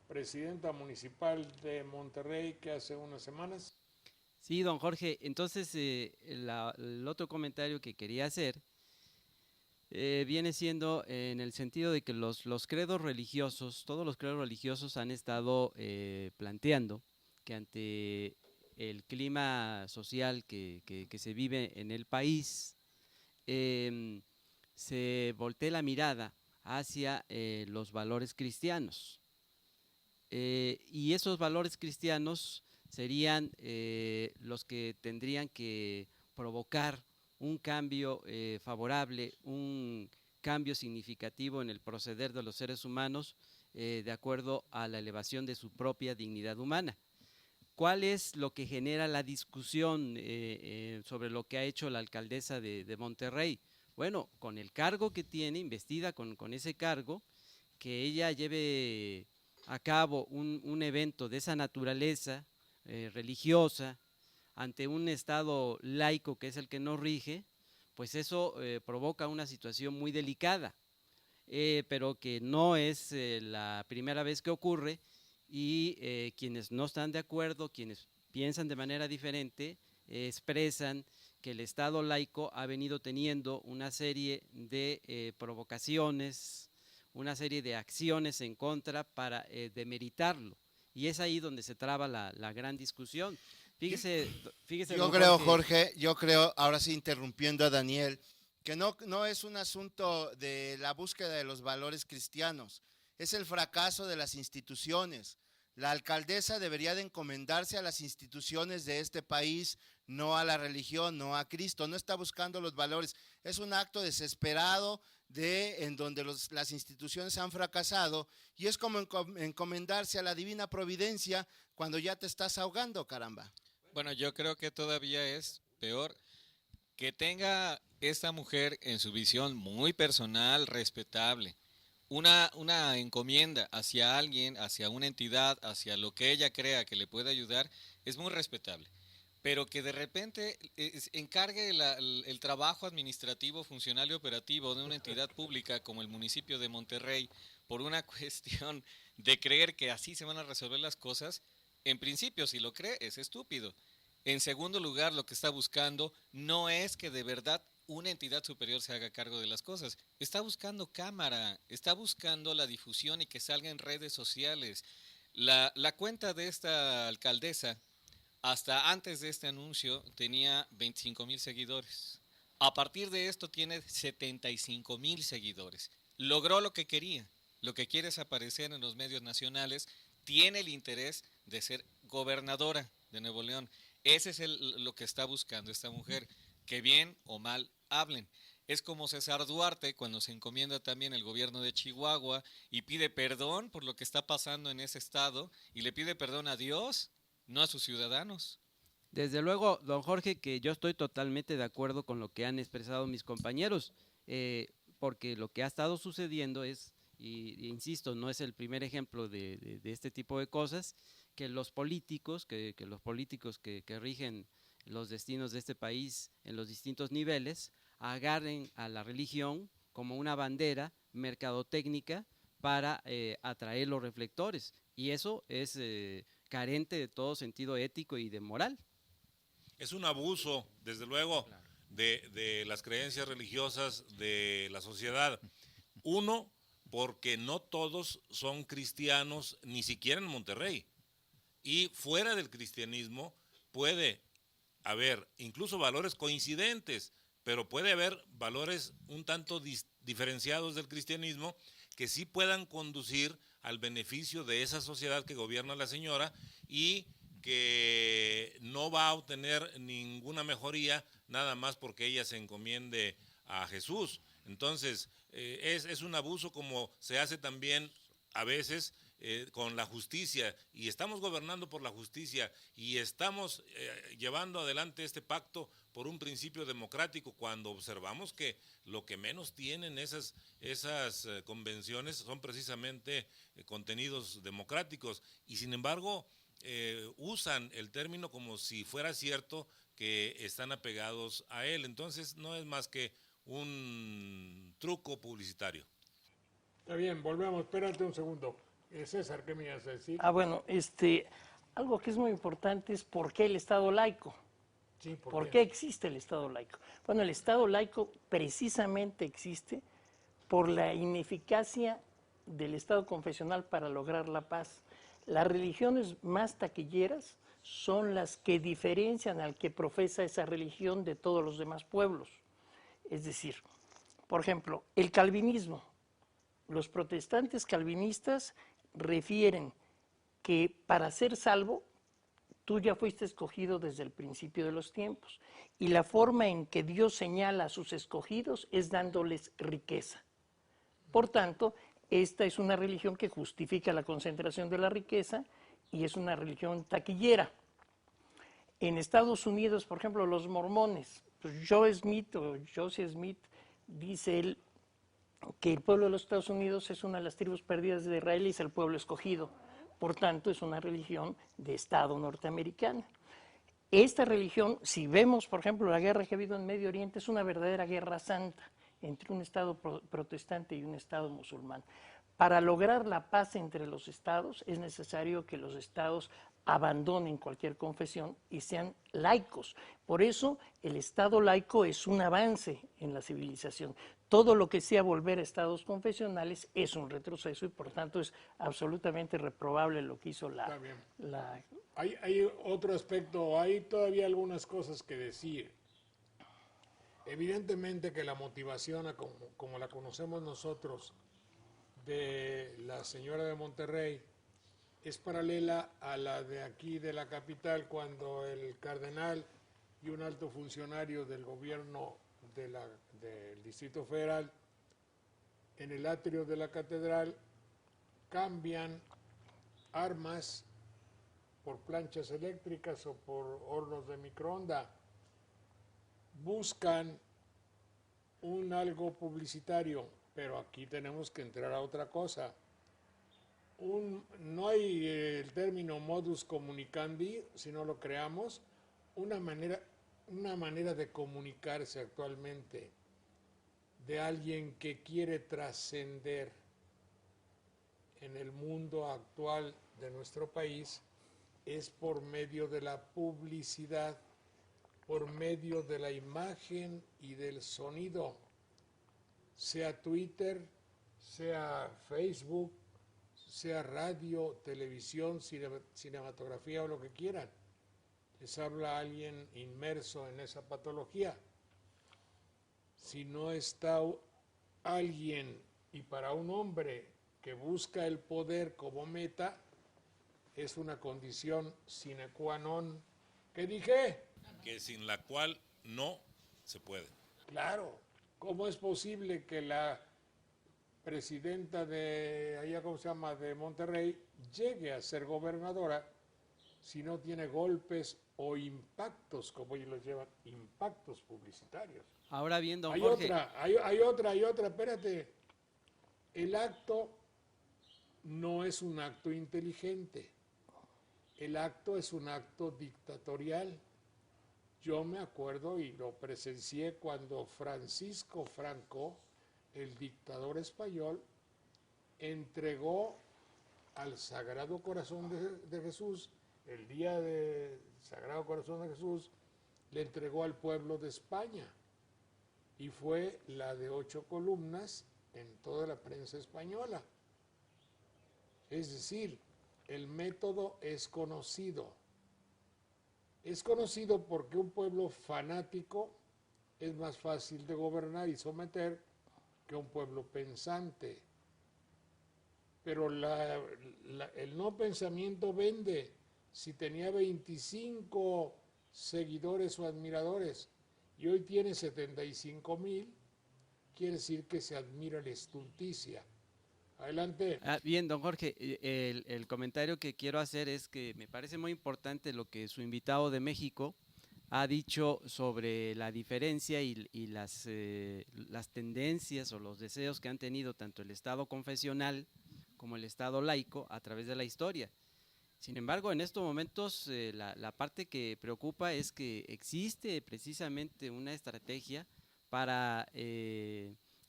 presidenta municipal de Monterrey que hace unas semanas. Sí, don Jorge, entonces el otro comentario que quería hacer viene siendo en el sentido de que los credos religiosos, todos los credos religiosos han estado planteando que ante el clima social que se vive en el país, se voltee la mirada hacia los valores cristianos. Y esos valores cristianos serían los que tendrían que provocar un cambio favorable, un cambio significativo en el proceder de los seres humanos de acuerdo a la elevación de su propia dignidad humana. ¿Cuál es lo que genera la discusión sobre lo que ha hecho la alcaldesa de Monterrey? Bueno, con el cargo que tiene, investida con ese cargo, que ella lleve a cabo un evento de esa naturaleza religiosa, ante un Estado laico que es el que nos rige, pues eso provoca una situación muy delicada, pero que no es la primera vez que ocurre, y quienes no están de acuerdo, quienes piensan de manera diferente, expresan que el Estado laico ha venido teniendo una serie de provocaciones, una serie de acciones en contra para demeritarlo, y es ahí donde se traba la gran discusión. Fíjese, yo creo, Jorge, ahora sí interrumpiendo a Daniel, que no es un asunto de la búsqueda de los valores cristianos, es el fracaso de las instituciones. La alcaldesa debería de encomendarse a las instituciones de este país, no a la religión, no a Cristo, no está buscando los valores. Es un acto desesperado en donde las instituciones han fracasado, y es como encomendarse a la divina providencia cuando ya te estás ahogando, caramba. Bueno, yo creo que todavía es peor que tenga esta mujer en su visión muy personal, respetable, una encomienda hacia alguien, hacia una entidad, hacia lo que ella crea que le puede ayudar, es muy respetable. Pero que de repente encargue el trabajo administrativo, funcional y operativo de una entidad pública como el municipio de Monterrey por una cuestión de creer que así se van a resolver las cosas, en principio, si lo cree, es estúpido. En segundo lugar, lo que está buscando no es que de verdad una entidad superior se haga cargo de las cosas. Está buscando cámara, está buscando la difusión y que salga en redes sociales. La cuenta de esta alcaldesa, hasta antes de este anuncio, tenía 25,000 seguidores. A partir de esto tiene 75,000 seguidores. Logró lo que quería. Lo que quiere es aparecer en los medios nacionales. Tiene el interés de ser gobernadora de Nuevo León. Ese es lo que está buscando esta mujer, que bien o mal hablen. Es como César Duarte cuando se encomienda también el gobierno de Chihuahua y pide perdón por lo que está pasando en ese estado, y le pide perdón a Dios, no a sus ciudadanos. Desde luego, don Jorge, que yo estoy totalmente de acuerdo con lo que han expresado mis compañeros, porque lo que ha estado sucediendo es, y insisto, no es el primer ejemplo de este tipo de cosas, que los políticos que rigen los destinos de este país en los distintos niveles agarren a la religión como una bandera mercadotécnica para atraer los reflectores, y eso es carente de todo sentido ético y de moral. Es un abuso, desde luego, claro, de las creencias religiosas de la sociedad. Uno, porque no todos son cristianos, ni siquiera en Monterrey. Y fuera del cristianismo puede haber incluso valores coincidentes, pero puede haber valores un tanto diferenciados del cristianismo que sí puedan conducir al beneficio de esa sociedad que gobierna la señora, y que no va a obtener ninguna mejoría nada más porque ella se encomiende a Jesús. Entonces, es un abuso, como se hace también a veces con la justicia, y estamos gobernando por la justicia y estamos llevando adelante este pacto por un principio democrático, cuando observamos que lo que menos tienen esas convenciones son precisamente contenidos democráticos, y sin embargo usan el término como si fuera cierto que están apegados a él. Entonces no es más que un truco publicitario. Está bien, volvemos, espérate un segundo. César, ¿qué me ibas a decir? Bueno, algo que es muy importante es por qué el Estado laico. Sí, ¿Por qué existe el Estado laico? Bueno, el Estado laico precisamente existe por la ineficacia del Estado confesional para lograr la paz. Las religiones más taquilleras son las que diferencian al que profesa esa religión de todos los demás pueblos. Es decir, por ejemplo, el calvinismo. Los protestantes calvinistas refieren que para ser salvo, tú ya fuiste escogido desde el principio de los tiempos. Y la forma en que Dios señala a sus escogidos es dándoles riqueza. Por tanto, esta es una religión que justifica la concentración de la riqueza y es una religión taquillera. En Estados Unidos, por ejemplo, los mormones, pues Joseph Smith, dice él que el pueblo de los Estados Unidos es una de las tribus perdidas de Israel y es el pueblo escogido. Por tanto, es una religión de Estado norteamericana. Esta religión, si vemos, por ejemplo, la guerra que ha habido en Medio Oriente, es una verdadera guerra santa entre un Estado protestante y un Estado musulmán. Para lograr la paz entre los estados es necesario que los estados abandonen cualquier confesión y sean laicos. Por eso el Estado laico es un avance en la civilización. Todo lo que sea volver a estados confesionales es un retroceso y por tanto es absolutamente reprobable lo que hizo la... Hay otro aspecto, hay todavía algunas cosas que decir. Evidentemente que la motivación, como la conocemos nosotros, de la señora de Monterrey, es paralela a la de aquí de la capital, cuando el cardenal y un alto funcionario del gobierno del Distrito Federal, en el atrio de la catedral, cambian armas por planchas eléctricas o por hornos de microondas. Buscan un algo publicitario, pero aquí tenemos que entrar a otra cosa. No hay el término modus comunicandi, si no lo creamos, una manera de comunicarse actualmente de alguien que quiere trascender en el mundo actual de nuestro país es por medio de la publicidad, por medio de la imagen y del sonido, sea Twitter, sea Facebook, sea radio, televisión, cinematografía o lo que quieran. Les habla alguien inmerso en esa patología. Si no está alguien, y para un hombre que busca el poder como meta, es una condición sine qua non. ¿Qué dije? Que sin la cual no se puede. Claro. ¿Cómo es posible que la presidenta de allá, ¿cómo se llama?, de Monterrey, llegue a ser gobernadora si no tiene golpes o impactos, como ellos los llevan, impactos publicitarios? Ahora bien, don Hay Jorge. hay otra, espérate. El acto no es un acto inteligente. El acto es un acto dictatorial. Yo me acuerdo y lo presencié cuando Francisco Franco, el dictador español, entregó al Sagrado Corazón de Jesús, el día del Sagrado Corazón de Jesús, le entregó al pueblo de España. Y fue la de 8 columnas en toda la prensa española. Es decir, el método es conocido. Es conocido porque un pueblo fanático es más fácil de gobernar y someter que un pueblo pensante. Pero el no pensamiento vende. Si tenía 25 seguidores o admiradores y hoy tiene 75,000, quiere decir que se admira la estulticia. Adelante. Bien, don Jorge, el comentario que quiero hacer es que me parece muy importante lo que su invitado de México ha dicho sobre la diferencia y las tendencias o los deseos que han tenido tanto el Estado confesional como el Estado laico a través de la historia. Sin embargo, en estos momentos la parte que preocupa es que existe precisamente una estrategia para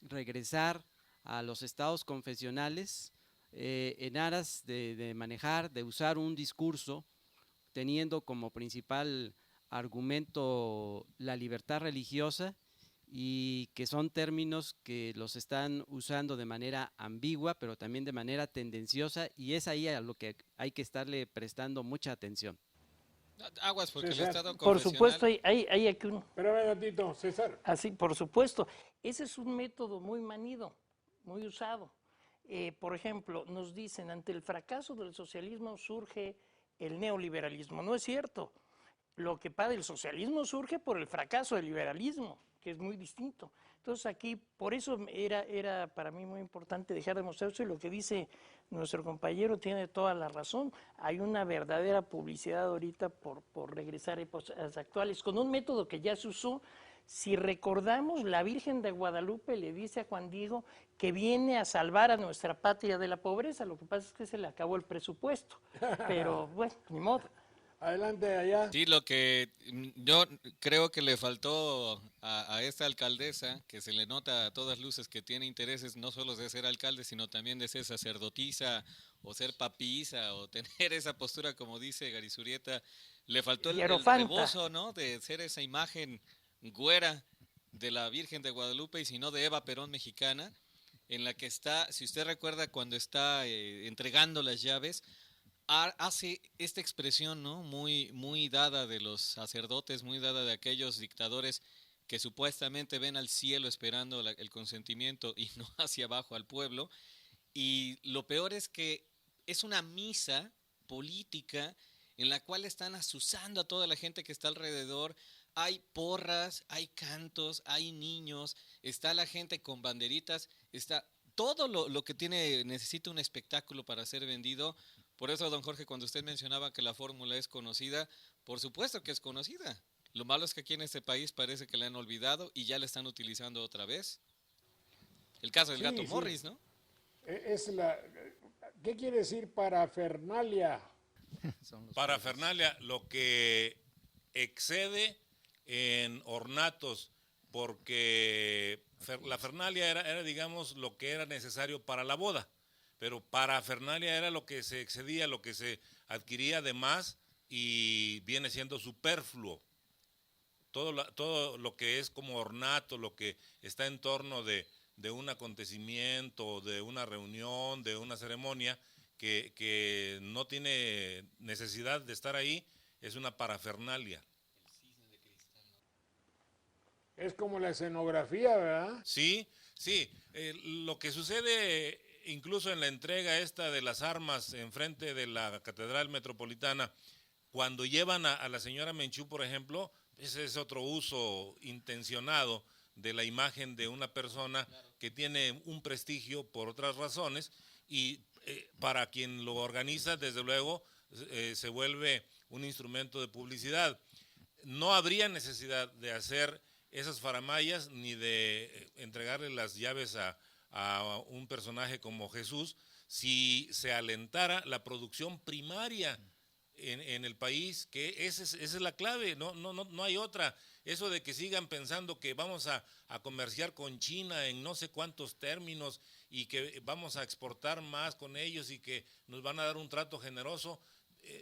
regresar a los estados confesionales en aras de manejar, de usar un discurso teniendo como principal argumento la libertad religiosa y que son términos que los están usando de manera ambigua, pero también de manera tendenciosa, y es ahí a lo que hay que estarle prestando mucha atención. Aguas, porque el César, Estado Por confesional... supuesto, hay aquí un... Espérame un ratito, César. Así, por supuesto. Ese es un método muy manido, muy usado. Por ejemplo, nos dicen, ante el fracaso del socialismo surge el neoliberalismo. No es cierto. Lo que pasa, el socialismo surge por el fracaso del liberalismo, que es muy distinto. Entonces aquí, por eso era para mí muy importante dejar de mostrar eso, y lo que dice nuestro compañero tiene toda la razón. Hay una verdadera publicidad ahorita por regresar a épocas actuales, con un método que ya se usó. Si recordamos, la Virgen de Guadalupe le dice a Juan Diego que viene a salvar a nuestra patria de la pobreza. Lo que pasa es que se le acabó el presupuesto, pero bueno, ni modo. Adelante allá. Sí, lo que yo creo que le faltó a esta alcaldesa, que se le nota a todas luces que tiene intereses no solo de ser alcalde, sino también de ser sacerdotisa o ser papisa o tener esa postura, como dice Garizurieta, le faltó el rebozo, ¿no? De ser esa imagen güera de la Virgen de Guadalupe y si no de Eva Perón mexicana, en la que está, si usted recuerda cuando está entregando las llaves, hace esta expresión, ¿no? Muy dada de los sacerdotes, muy dada de aquellos dictadores que supuestamente ven al cielo esperando el consentimiento y no hacia abajo al pueblo. Y lo peor es que es una misa política en la cual están asusando a toda la gente que está alrededor. Hay porras, hay cantos, hay niños, está la gente con banderitas, está todo lo que necesita un espectáculo para ser vendido. Por eso, don Jorge, cuando usted mencionaba que la fórmula es conocida, por supuesto que es conocida. Lo malo es que aquí en este país parece que la han olvidado y ya la están utilizando otra vez. El caso del gato Morris, ¿no? ¿Qué quiere decir parafernalia? Parafernalia, lo que excede en ornatos, porque la fernalia era, digamos, lo que era necesario para la boda, pero parafernalia era lo que se excedía, lo que se adquiría de más y viene siendo superfluo. Todo lo que es como ornato, lo que está en torno de un acontecimiento, de una reunión, de una ceremonia, que no tiene necesidad de estar ahí, es una parafernalia. Es como la escenografía, ¿verdad? Sí. Lo que sucede incluso en la entrega esta de las armas enfrente de la Catedral Metropolitana, cuando llevan a la señora Menchú, por ejemplo, ese es otro uso intencionado de la imagen de una persona que tiene un prestigio por otras razones y para quien lo organiza, desde luego, se vuelve un instrumento de publicidad. No habría necesidad de hacer esas faramayas ni de entregarle las llaves a un personaje como Jesús si se alentara la producción primaria en el país, que esa es la clave, no hay otra. Eso de que sigan pensando que vamos a comerciar con China en no sé cuántos términos y que vamos a exportar más con ellos y que nos van a dar un trato generoso,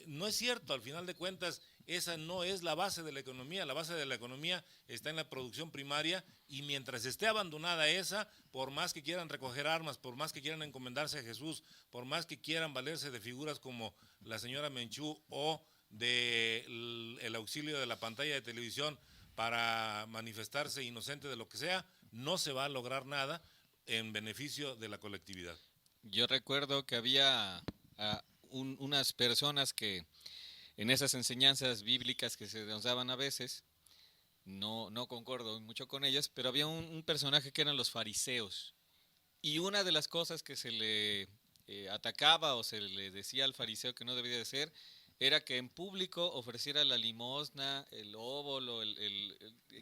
no es cierto. Al final de cuentas, esa no es la base de la economía. La base de la economía está en la producción primaria y mientras esté abandonada esa, por más que quieran recoger armas, por más que quieran encomendarse a Jesús, por más que quieran valerse de figuras como la señora Menchú o del auxilio de la pantalla de televisión para manifestarse inocente de lo que sea, no se va a lograr nada en beneficio de la colectividad. Yo recuerdo que había unas personas que en esas enseñanzas bíblicas que se nos daban a veces, no concuerdo mucho con ellas, pero había un personaje que eran los fariseos. Y una de las cosas que se le atacaba o se le decía al fariseo que no debía de ser, era que en público ofreciera la limosna, el óbolo,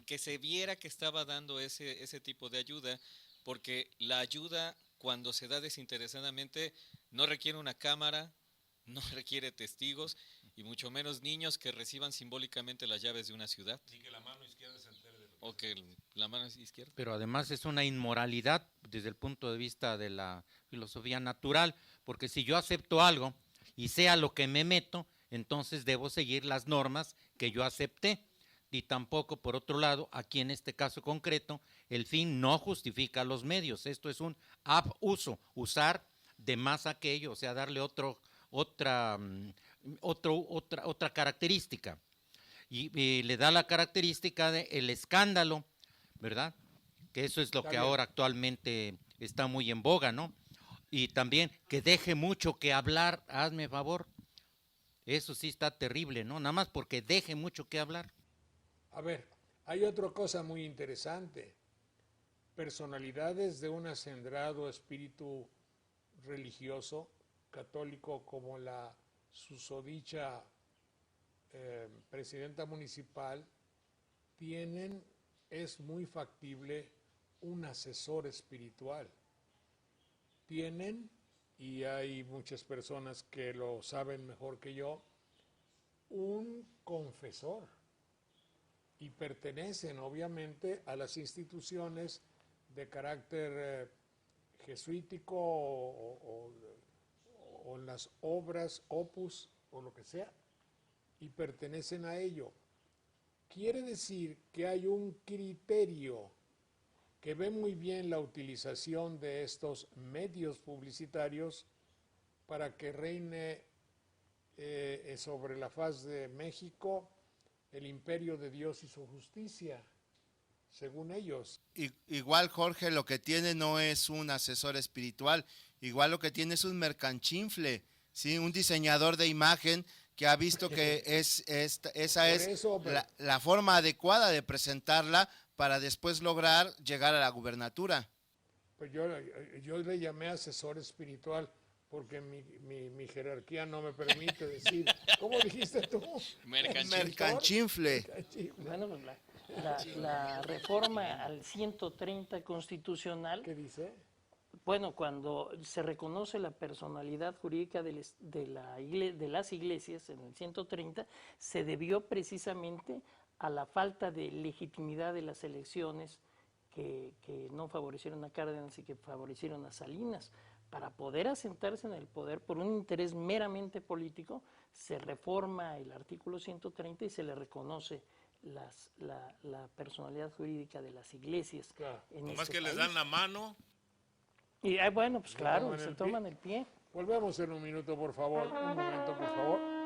que se viera que estaba dando ese tipo de ayuda, porque la ayuda cuando se da desinteresadamente no requiere una cámara, no requiere testigos y mucho menos niños que reciban simbólicamente las llaves de una ciudad. Ni que la mano izquierda se entere de lo que o que la mano izquierda. Pero además es una inmoralidad desde el punto de vista de la filosofía natural, porque si yo acepto algo y sé a lo que me meto, entonces debo seguir las normas que yo acepté. y tampoco, por otro lado, aquí en este caso concreto, el fin no justifica los medios. Esto es un abuso, usar de más aquello, o sea, darle otra característica. Y le da la característica de el escándalo, ¿verdad? Que eso es lo que ahora actualmente está muy en boga, ¿no? Y también que deje mucho que hablar, hazme favor. Eso sí está terrible, ¿no? Nada más porque deje mucho que hablar. A ver, hay otra cosa muy interesante. Personalidades de un acendrado espíritu religioso católico como la susodicha presidenta municipal tienen, es muy factible, un asesor espiritual. Tienen, y hay muchas personas que lo saben mejor que yo, un confesor. Y pertenecen obviamente a las instituciones de carácter jesuítico o las obras opus o lo que sea, y pertenecen a ello. Quiere decir que hay un criterio que ve muy bien la utilización de estos medios publicitarios para que reine sobre la faz de México el imperio de Dios y su justicia, según ellos. Igual, Jorge, lo que tiene no es un asesor espiritual, igual lo que tiene es un mercanchinfle, ¿sí? Un diseñador de imagen que ha visto que esa es la forma adecuada de presentarla para después lograr llegar a la gubernatura. Pues yo le llamé asesor espiritual porque mi jerarquía no me permite decir, ¿cómo dijiste tú? Mercanchinfle. Bueno, pues la reforma al 130 constitucional. ¿Qué dice? Bueno, cuando se reconoce la personalidad jurídica de las iglesias en el 130, se debió precisamente a la falta de legitimidad de las elecciones que no favorecieron a Cárdenas y que favorecieron a Salinas. Para poder asentarse en el poder por un interés meramente político, se reforma el artículo 130 y se le reconoce la personalidad jurídica de las iglesias. Claro. Nomás que les dan la mano. Y bueno, pues claro, se toman el pie. Volvemos en un minuto, por favor. Un momento, por favor.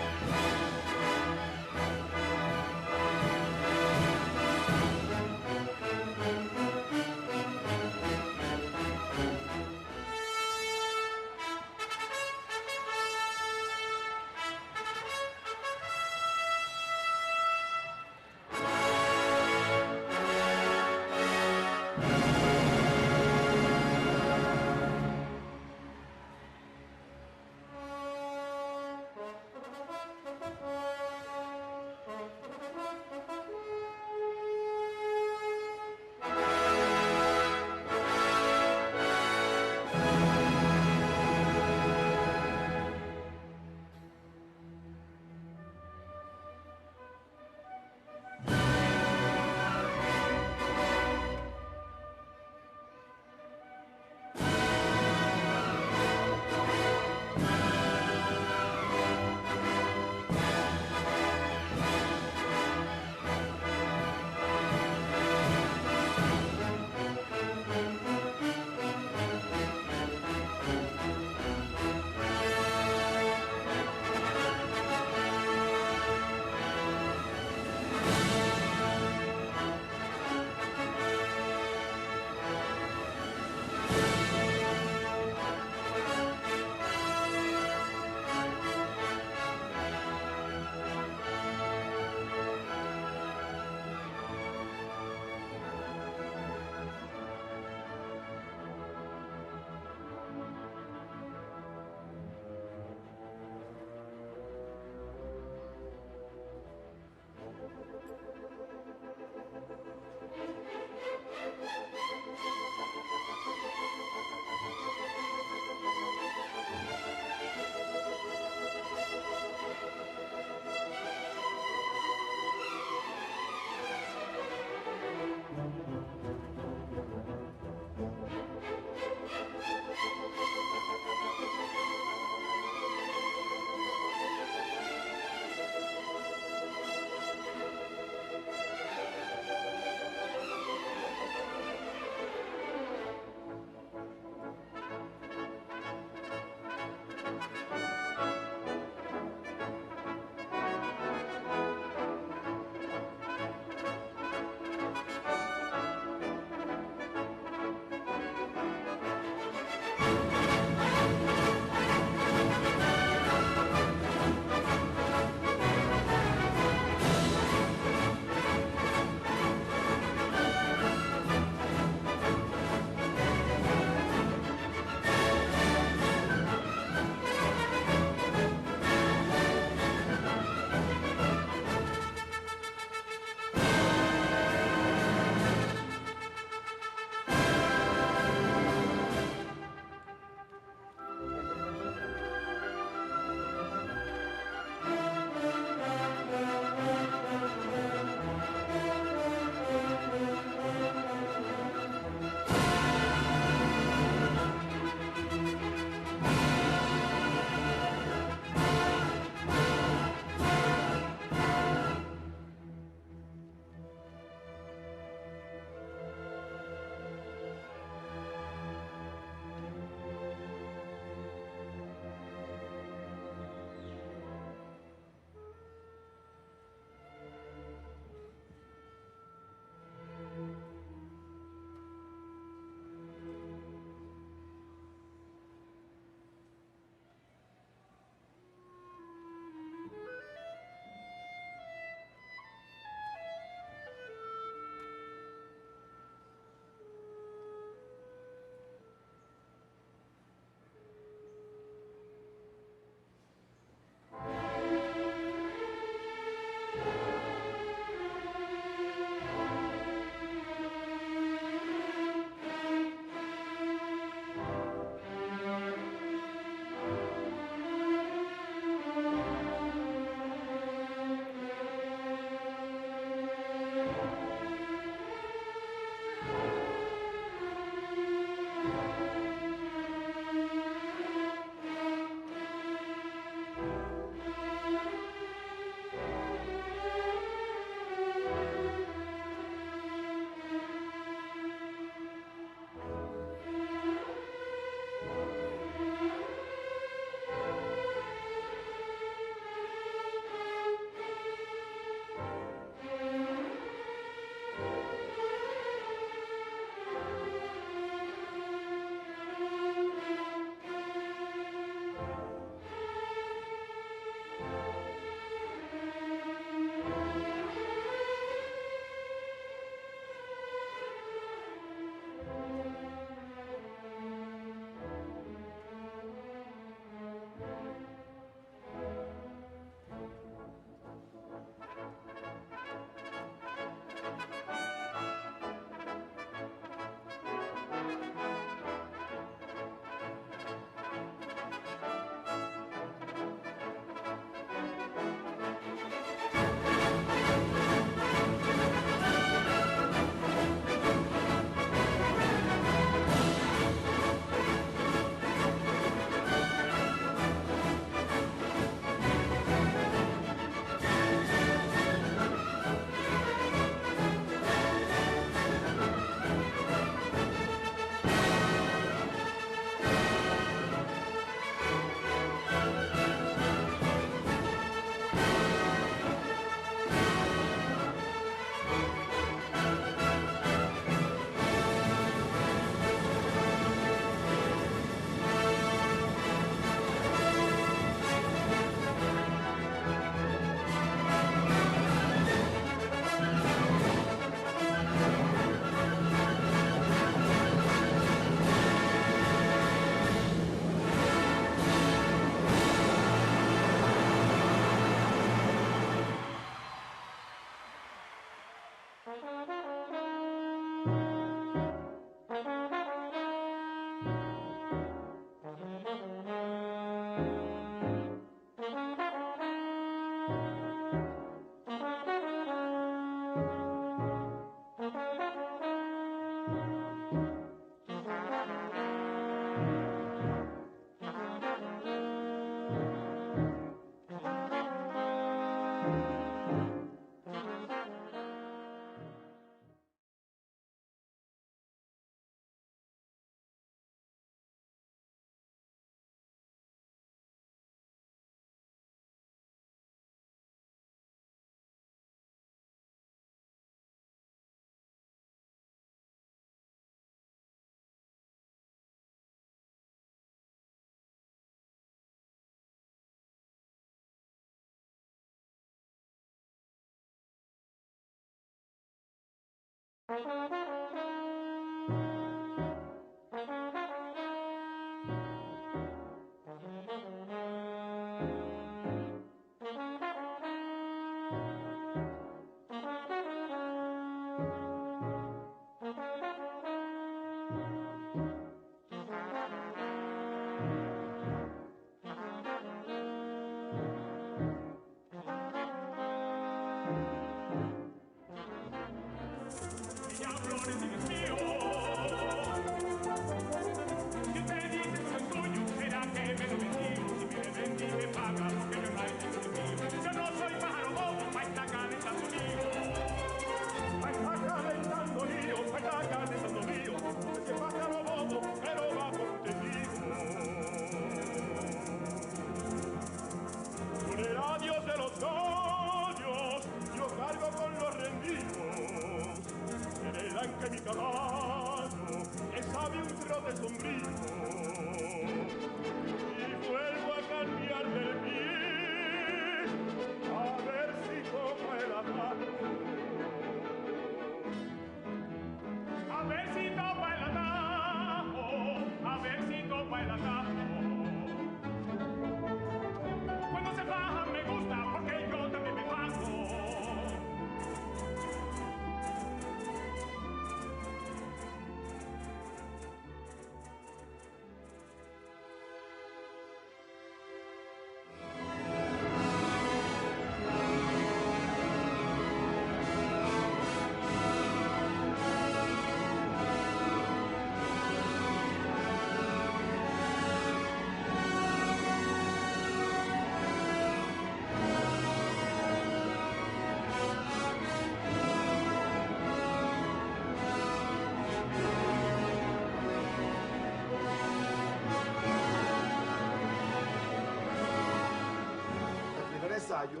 Ensayo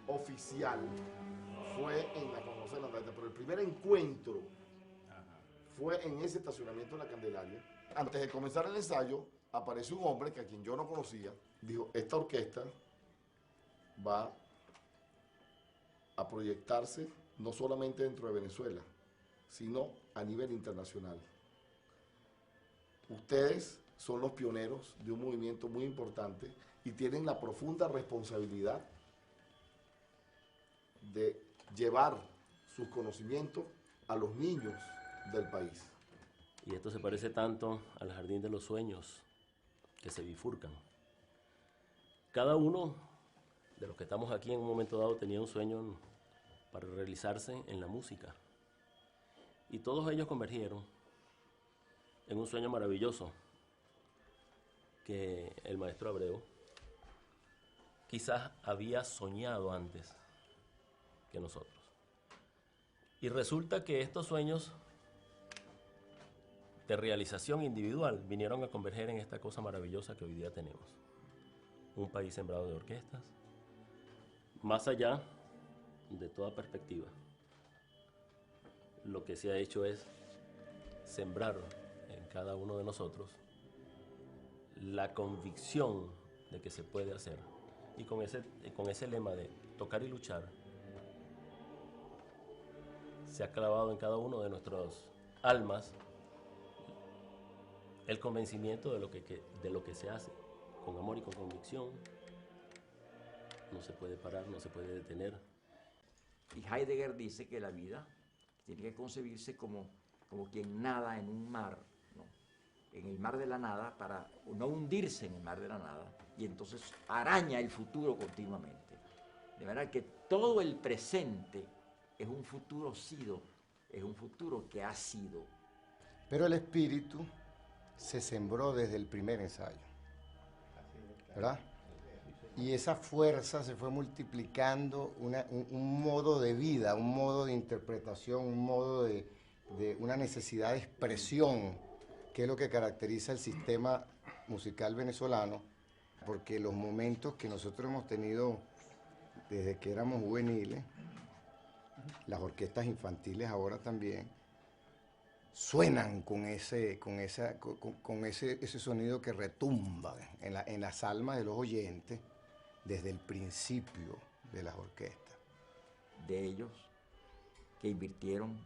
oficial fue en la Conocer la Tarde, pero el primer encuentro fue en ese estacionamiento de la Candelaria. Antes de comenzar el ensayo, apareció un hombre que a quien yo no conocía. Dijo, esta orquesta va a proyectarse no solamente dentro de Venezuela, sino a nivel internacional. Ustedes son los pioneros de un movimiento muy importante y tienen la profunda responsabilidad de llevar sus conocimientos a los niños del país. Y esto se parece tanto al jardín de los sueños que se bifurcan. Cada uno de los que estamos aquí en un momento dado tenía un sueño para realizarse en la música. Y todos ellos convergieron en un sueño maravilloso que el maestro Abreu quizás había soñado antes que nosotros. Y resulta que estos sueños de realización individual vinieron a converger en esta cosa maravillosa que hoy día tenemos. Un país sembrado de orquestas, más allá de toda perspectiva. Lo que se ha hecho es sembrar en cada uno de nosotros la convicción de que se puede hacer. Y con ese lema de tocar y luchar, se ha clavado en cada uno de nuestras almas el convencimiento de lo que se hace, con amor y con convicción. No se puede parar, no se puede detener. Y Heidegger dice que la vida tiene que concebirse como quien nada en un mar, ¿no? En el mar de la nada, para no hundirse en el mar de la nada, y entonces araña el futuro continuamente. De manera que todo el presente es un futuro sido, es un futuro que ha sido. Pero el espíritu se sembró desde el primer ensayo, ¿verdad? Y esa fuerza se fue multiplicando, un modo de vida, un modo de interpretación, un modo de una necesidad de expresión, que es lo que caracteriza el sistema musical venezolano, porque los momentos que nosotros hemos tenido desde que éramos juveniles, las orquestas infantiles ahora también, suenan con ese sonido que retumba en las almas de los oyentes desde el principio de las orquestas. De ellos que invirtieron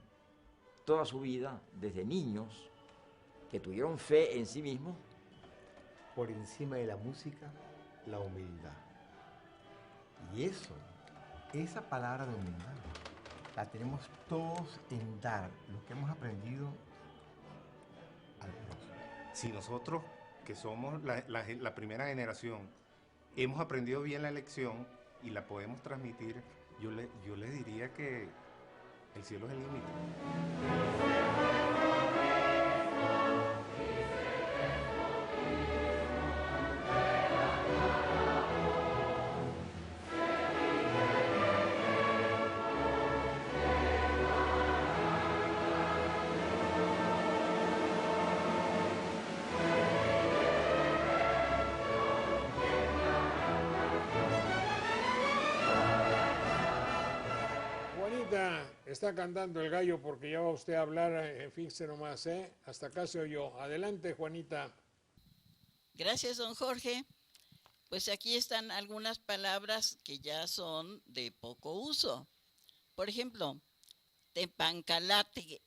toda su vida desde niños, que tuvieron fe en sí mismos. Por encima de la música, la humildad. Y esa palabra de humildad, la tenemos todos en dar lo que hemos aprendido al próximo. Si nosotros, que somos la primera generación, hemos aprendido bien la lección y la podemos transmitir, yo les diría que el cielo es el límite. Está cantando el gallo porque ya va usted a hablar, fíjese nomás, hasta acá se oyó. Adelante, Juanita. Gracias, don Jorge. Pues aquí están algunas palabras que ya son de poco uso. Por ejemplo, tepancalaque.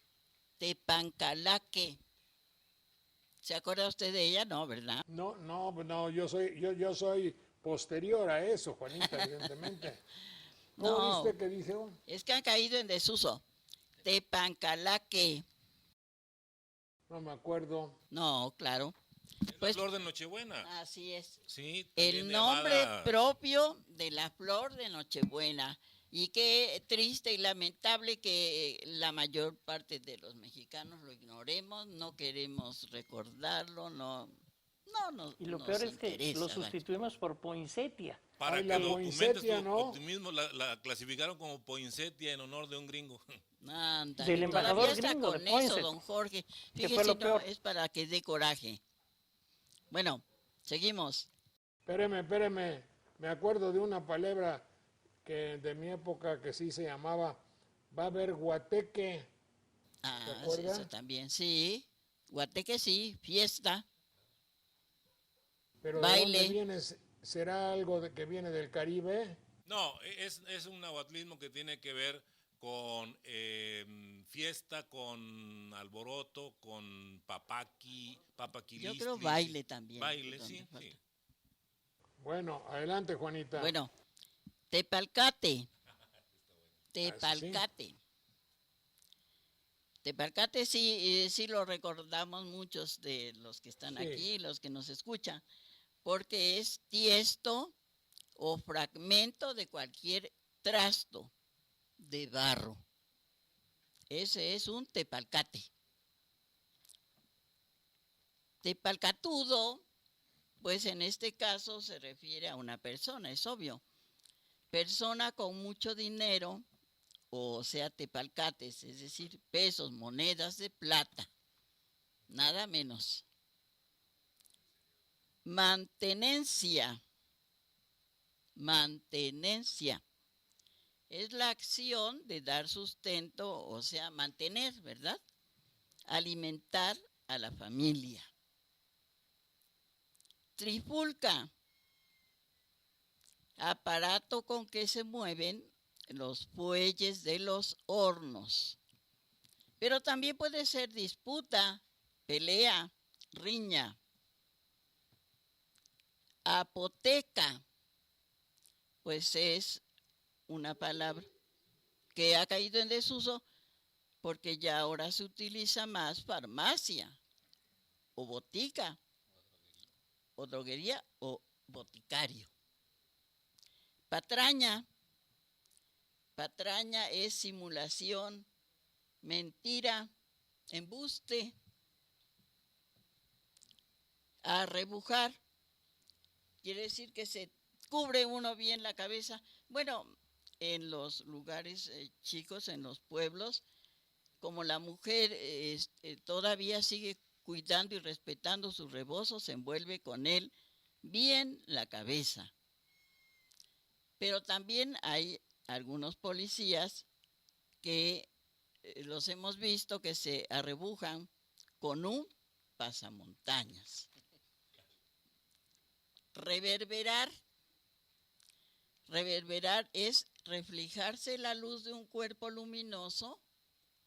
¿Se acuerda usted de ella? No, ¿verdad? No, yo soy posterior a eso, Juanita, evidentemente. No, ¿Viste que dice? Es que han caído en desuso. Tepancalaque. No me acuerdo. No, claro. Es la flor de Nochebuena. Así es. Sí, el nombre propio de la flor de Nochebuena. Y qué triste y lamentable que la mayor parte de los mexicanos lo ignoremos, no queremos recordarlo, no. Y lo peor es que lo sustituimos por poinsettia. Para que documentes tu optimismo, la clasificaron como poinsettia en honor de un gringo. Anda, del embajador está gringo con de eso, Poinsett, don Jorge. que Fíjese, fue lo peor. es para que dé coraje. Bueno, seguimos. Espéreme. Me acuerdo de una palabra que de mi época que sí se llamaba va a haber guateque. ¿Se acuerda? Eso también, sí. Guateque sí, fiesta. Pero baile. ¿de dónde viene? ¿Será algo que viene del Caribe? No, es un nahuatlismo que tiene que ver con fiesta, con alboroto, con papaquilistis. Yo creo baile también. Baile, sí. Bueno, adelante, Juanita. Bueno, tepalcate. Tepalcate. Tepalcate sí lo recordamos muchos de los que están aquí, los que nos escuchan, porque es tiesto o fragmento de cualquier trasto de barro. Ese es un tepalcate. Tepalcatudo, pues en este caso se refiere a una persona, es obvio. Persona con mucho dinero, o sea, tepalcates, es decir, pesos, monedas de plata, nada menos. Mantenencia. Es la acción de dar sustento, o sea, mantener, ¿verdad? Alimentar a la familia. Trifulca. Aparato con que se mueven los fuelles de los hornos. Pero también puede ser disputa, pelea, riña. Apoteca, pues es una palabra que ha caído en desuso, porque ya ahora se utiliza más farmacia, o botica, o droguería, o boticario. Patraña. Patraña es simulación, mentira, embuste. Arrebujar quiere decir que se cubre uno bien la cabeza. Bueno, en los lugares chicos, en los pueblos, como la mujer todavía sigue cuidando y respetando su rebozo, se envuelve con él bien la cabeza. Pero también hay algunos policías que los hemos visto que se arrebujan con un pasamontañas. Reverberar. Reverberar es reflejarse la luz de un cuerpo luminoso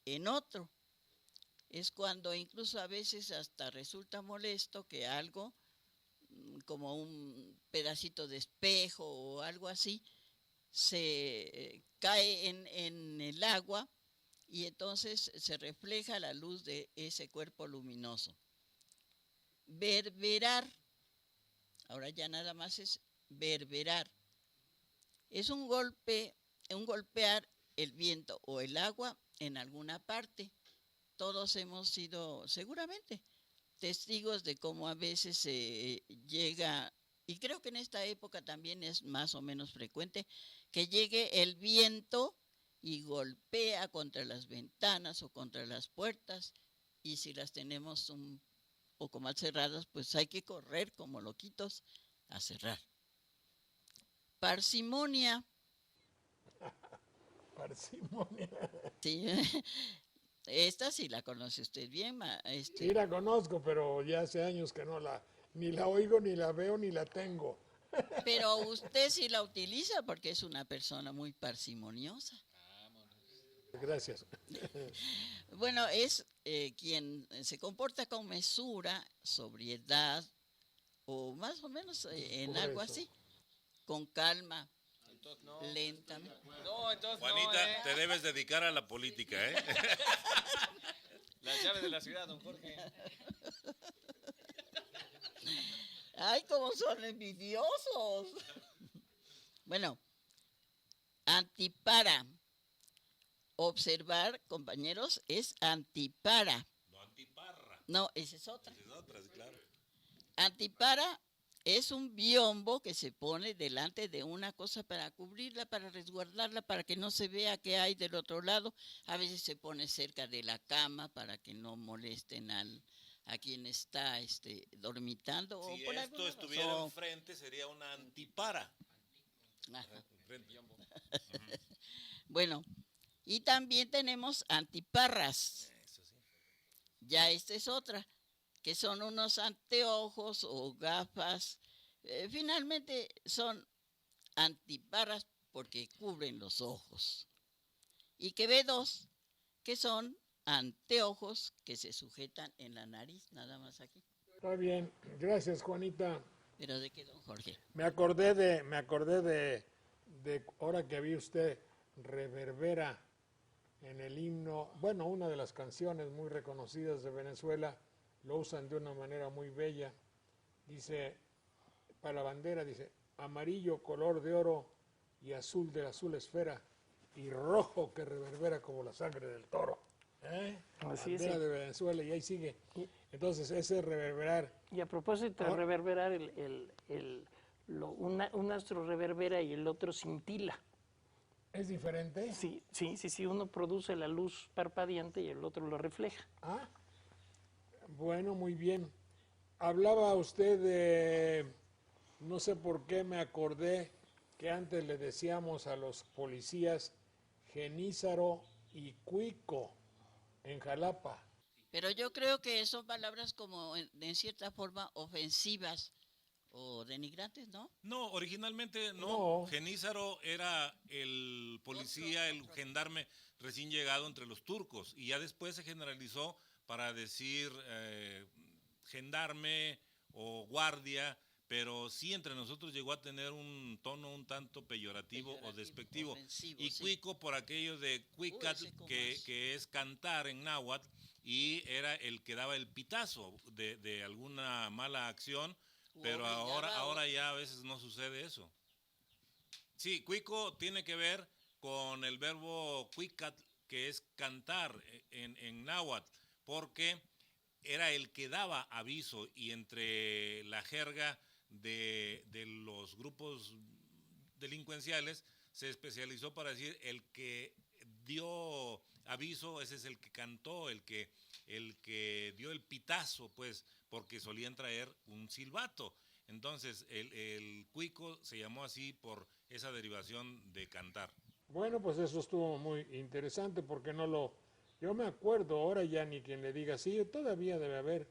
en otro. Es cuando incluso a veces hasta resulta molesto que algo, como un pedacito de espejo o algo así, se cae en el agua y entonces se refleja la luz de ese cuerpo luminoso. Verberar. Ahora ya nada más es verberar. Es un golpear el viento o el agua en alguna parte. Todos hemos sido seguramente testigos de cómo a veces se llega, y creo que en esta época también es más o menos frecuente, que llegue el viento y golpea contra las ventanas o contra las puertas, y si las tenemos un poco mal cerradas, pues hay que correr como loquitos a cerrar. Parsimonia. Parsimonia. Sí, esta sí la conoce usted bien. Sí la conozco, pero ya hace años que ni la oigo, ni la veo, ni la tengo. Pero usted sí la utiliza porque es una persona muy parsimoniosa. Gracias. Bueno, es quien se comporta con mesura, sobriedad, o más o menos en algo así, con calma, lentamente. No, Juanita, te debes dedicar a la política, ¿eh? Las llaves de la ciudad, don Jorge. ¡Ay, cómo son envidiosos! Bueno, antipara. Observar, compañeros, es antipara. No antiparra. No, esa es otra. Esa es otra, sí, claro. Antipara es un biombo que se pone delante de una cosa para cubrirla, para resguardarla, para que no se vea qué hay del otro lado. A veces se pone cerca de la cama para que no molesten a quien está dormitando. Si o por esto estuviera razón. enfrente, sería una antipara. Ajá. Bueno, y también tenemos antiparras. Eso sí. Ya esta es otra, que son unos anteojos o gafas. Finalmente son antiparras porque cubren los ojos. Y que ve dos, que son anteojos que se sujetan en la nariz, nada más aquí. Está bien, gracias Juanita. ¿Pero de qué, don Jorge? Me acordé de ahora que vi usted reverbera en el himno, bueno, una de las canciones muy reconocidas de Venezuela, lo usan de una manera muy bella. Dice, para la bandera, dice, amarillo color de oro y azul de la azul esfera y rojo que reverbera como la sangre del toro. Así bandera es. de Venezuela y ahí sigue. Entonces, ese reverberar. Y a propósito de reverberar, un astro reverbera y el otro cintila. ¿Es diferente? Sí, uno produce la luz parpadeante y el otro lo refleja. Ah, bueno, muy bien. Hablaba usted de, no sé por qué me acordé que antes le decíamos a los policías Genízaro y Cuico en Jalapa. Pero yo creo que son palabras como en cierta forma ofensivas o denigrantes, ¿no? No, originalmente No. Genízaro era el policía, el gendarme recién llegado entre los turcos y ya después se generalizó para decir gendarme o guardia, pero sí entre nosotros llegó a tener un tono un tanto peyorativo o despectivo. Y sí. cuico por aquello de cuicat, que es cantar en náhuatl, y era el que daba el pitazo de alguna mala acción, pero ahora ya a veces no sucede eso. Sí, cuico tiene que ver con el verbo cuicat, que es cantar en náhuatl, porque era el que daba aviso, y entre la jerga de los grupos delincuenciales se especializó para decir el que dio aviso, ese es el que cantó, el que dio el pitazo, pues, porque solían traer un silbato. Entonces el cuico se llamó así por esa derivación de cantar. Bueno, pues eso estuvo muy interesante porque yo me acuerdo, ahora ya ni quien le diga, sí, todavía debe haber,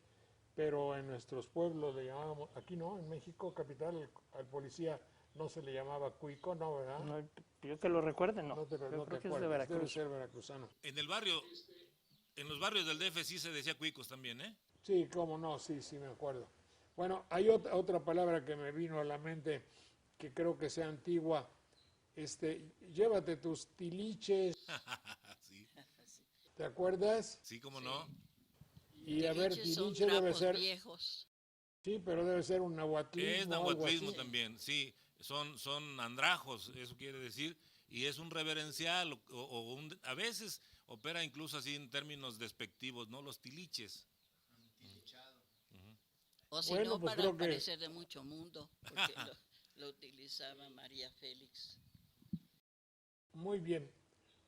pero en nuestros pueblos le llamábamos, aquí no, en México capital, al policía no se le llamaba cuico, ¿no, verdad? No, yo que lo recuerde, no. No te Yo creo que es de acuerdas, Veracruz. debe ser veracruzano. En los barrios del DF sí se decía cuicos también, ¿eh? Sí, cómo no, sí, me acuerdo. Bueno, hay otra palabra que me vino a la mente que creo que sea antigua. Llévate tus tiliches. Sí. ¿Te acuerdas? Sí, cómo no. Y a ver, tiliche debe ser viejos. Sí, pero debe ser un nahuatlismo. Es nahuatlismo también, sí. Son andrajos, eso quiere decir, y es un reverencial a veces opera incluso así en términos despectivos, ¿no? Los tiliches. O si no, pues para parecer de mucho mundo, porque lo utilizaba María Félix. Muy bien.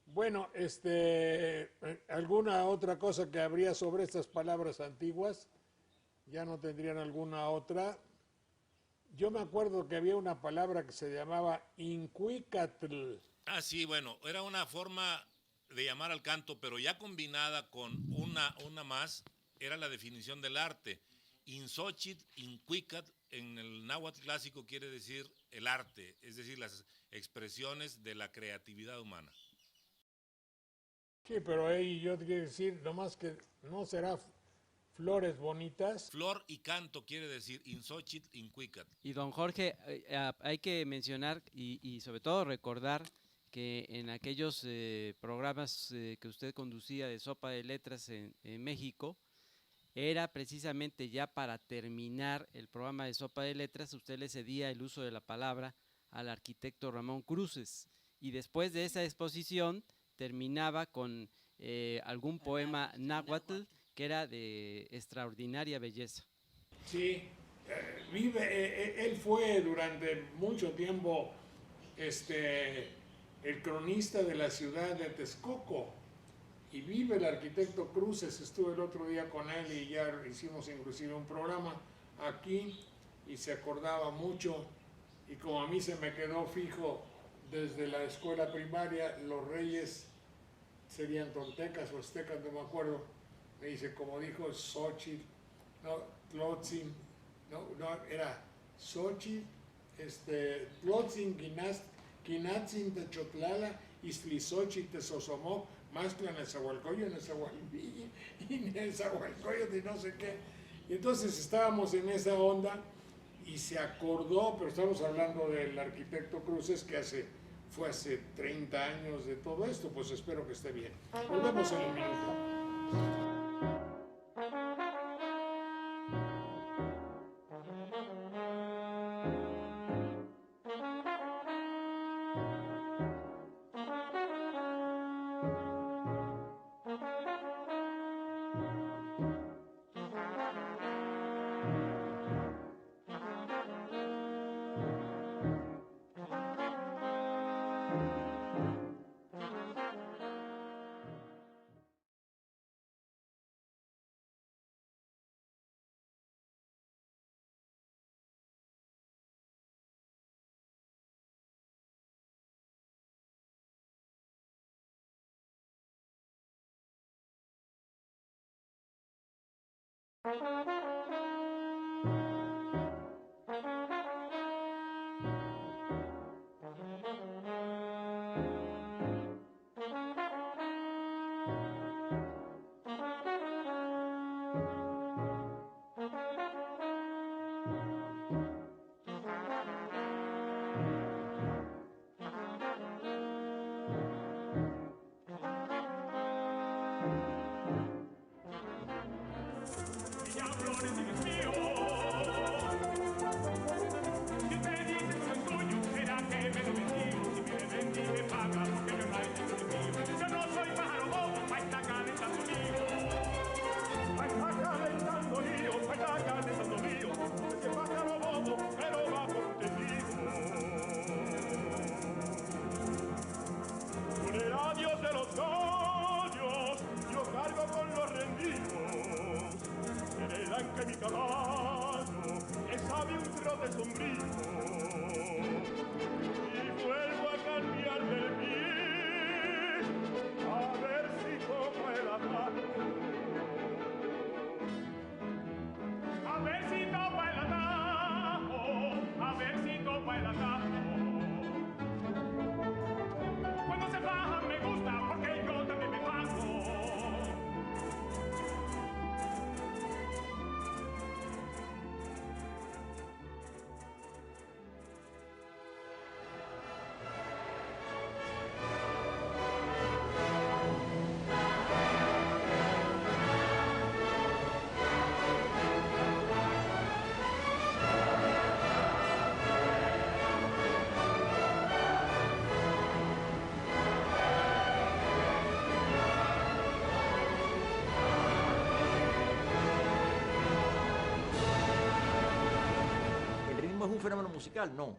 Bueno, ¿alguna otra cosa que habría sobre estas palabras antiguas? ¿Ya no tendrían alguna otra? Yo me acuerdo que había una palabra que se llamaba incuicatl. Ah, sí, bueno, era una forma de llamar al canto, pero ya combinada con una más, era la definición del arte. Insochit, incuicatl, en el náhuatl clásico quiere decir el arte, es decir, las expresiones de la creatividad humana. Sí, pero ahí yo te quiero decir, nomás que no será flores bonitas. Flor y canto quiere decir insochit, incuicatl. Y don Jorge, hay que mencionar y sobre todo recordar que en aquellos programas que usted conducía de Sopa de Letras en México, era precisamente ya para terminar el programa de Sopa de Letras, usted le cedía el uso de la palabra al arquitecto Ramón Cruces. Y después de esa exposición terminaba con algún poema náhuatl que era de extraordinaria belleza. Sí, él fue durante mucho tiempo el cronista de la ciudad de Texcoco. Y vive el arquitecto Cruces, estuve el otro día con él y ya hicimos inclusive un programa aquí y se acordaba mucho, y como a mí se me quedó fijo desde la escuela primaria, los reyes serían toltecas o aztecas, no me acuerdo, me dice, como dijo Xochitl, no, Tlotzin, no, era Xochitl, Tlotzin, Quinatzin, Techotlala, Istlizochitl, Tezosomoc, Mastla, Nezahualcóyotl, y Nezahualcóyotl y no sé qué. Y entonces estábamos en esa onda y se acordó, pero estamos hablando del arquitecto Cruces que fue hace 30 años de todo esto, pues espero que esté bien. Volvemos en un minuto. un fenómeno musical? No.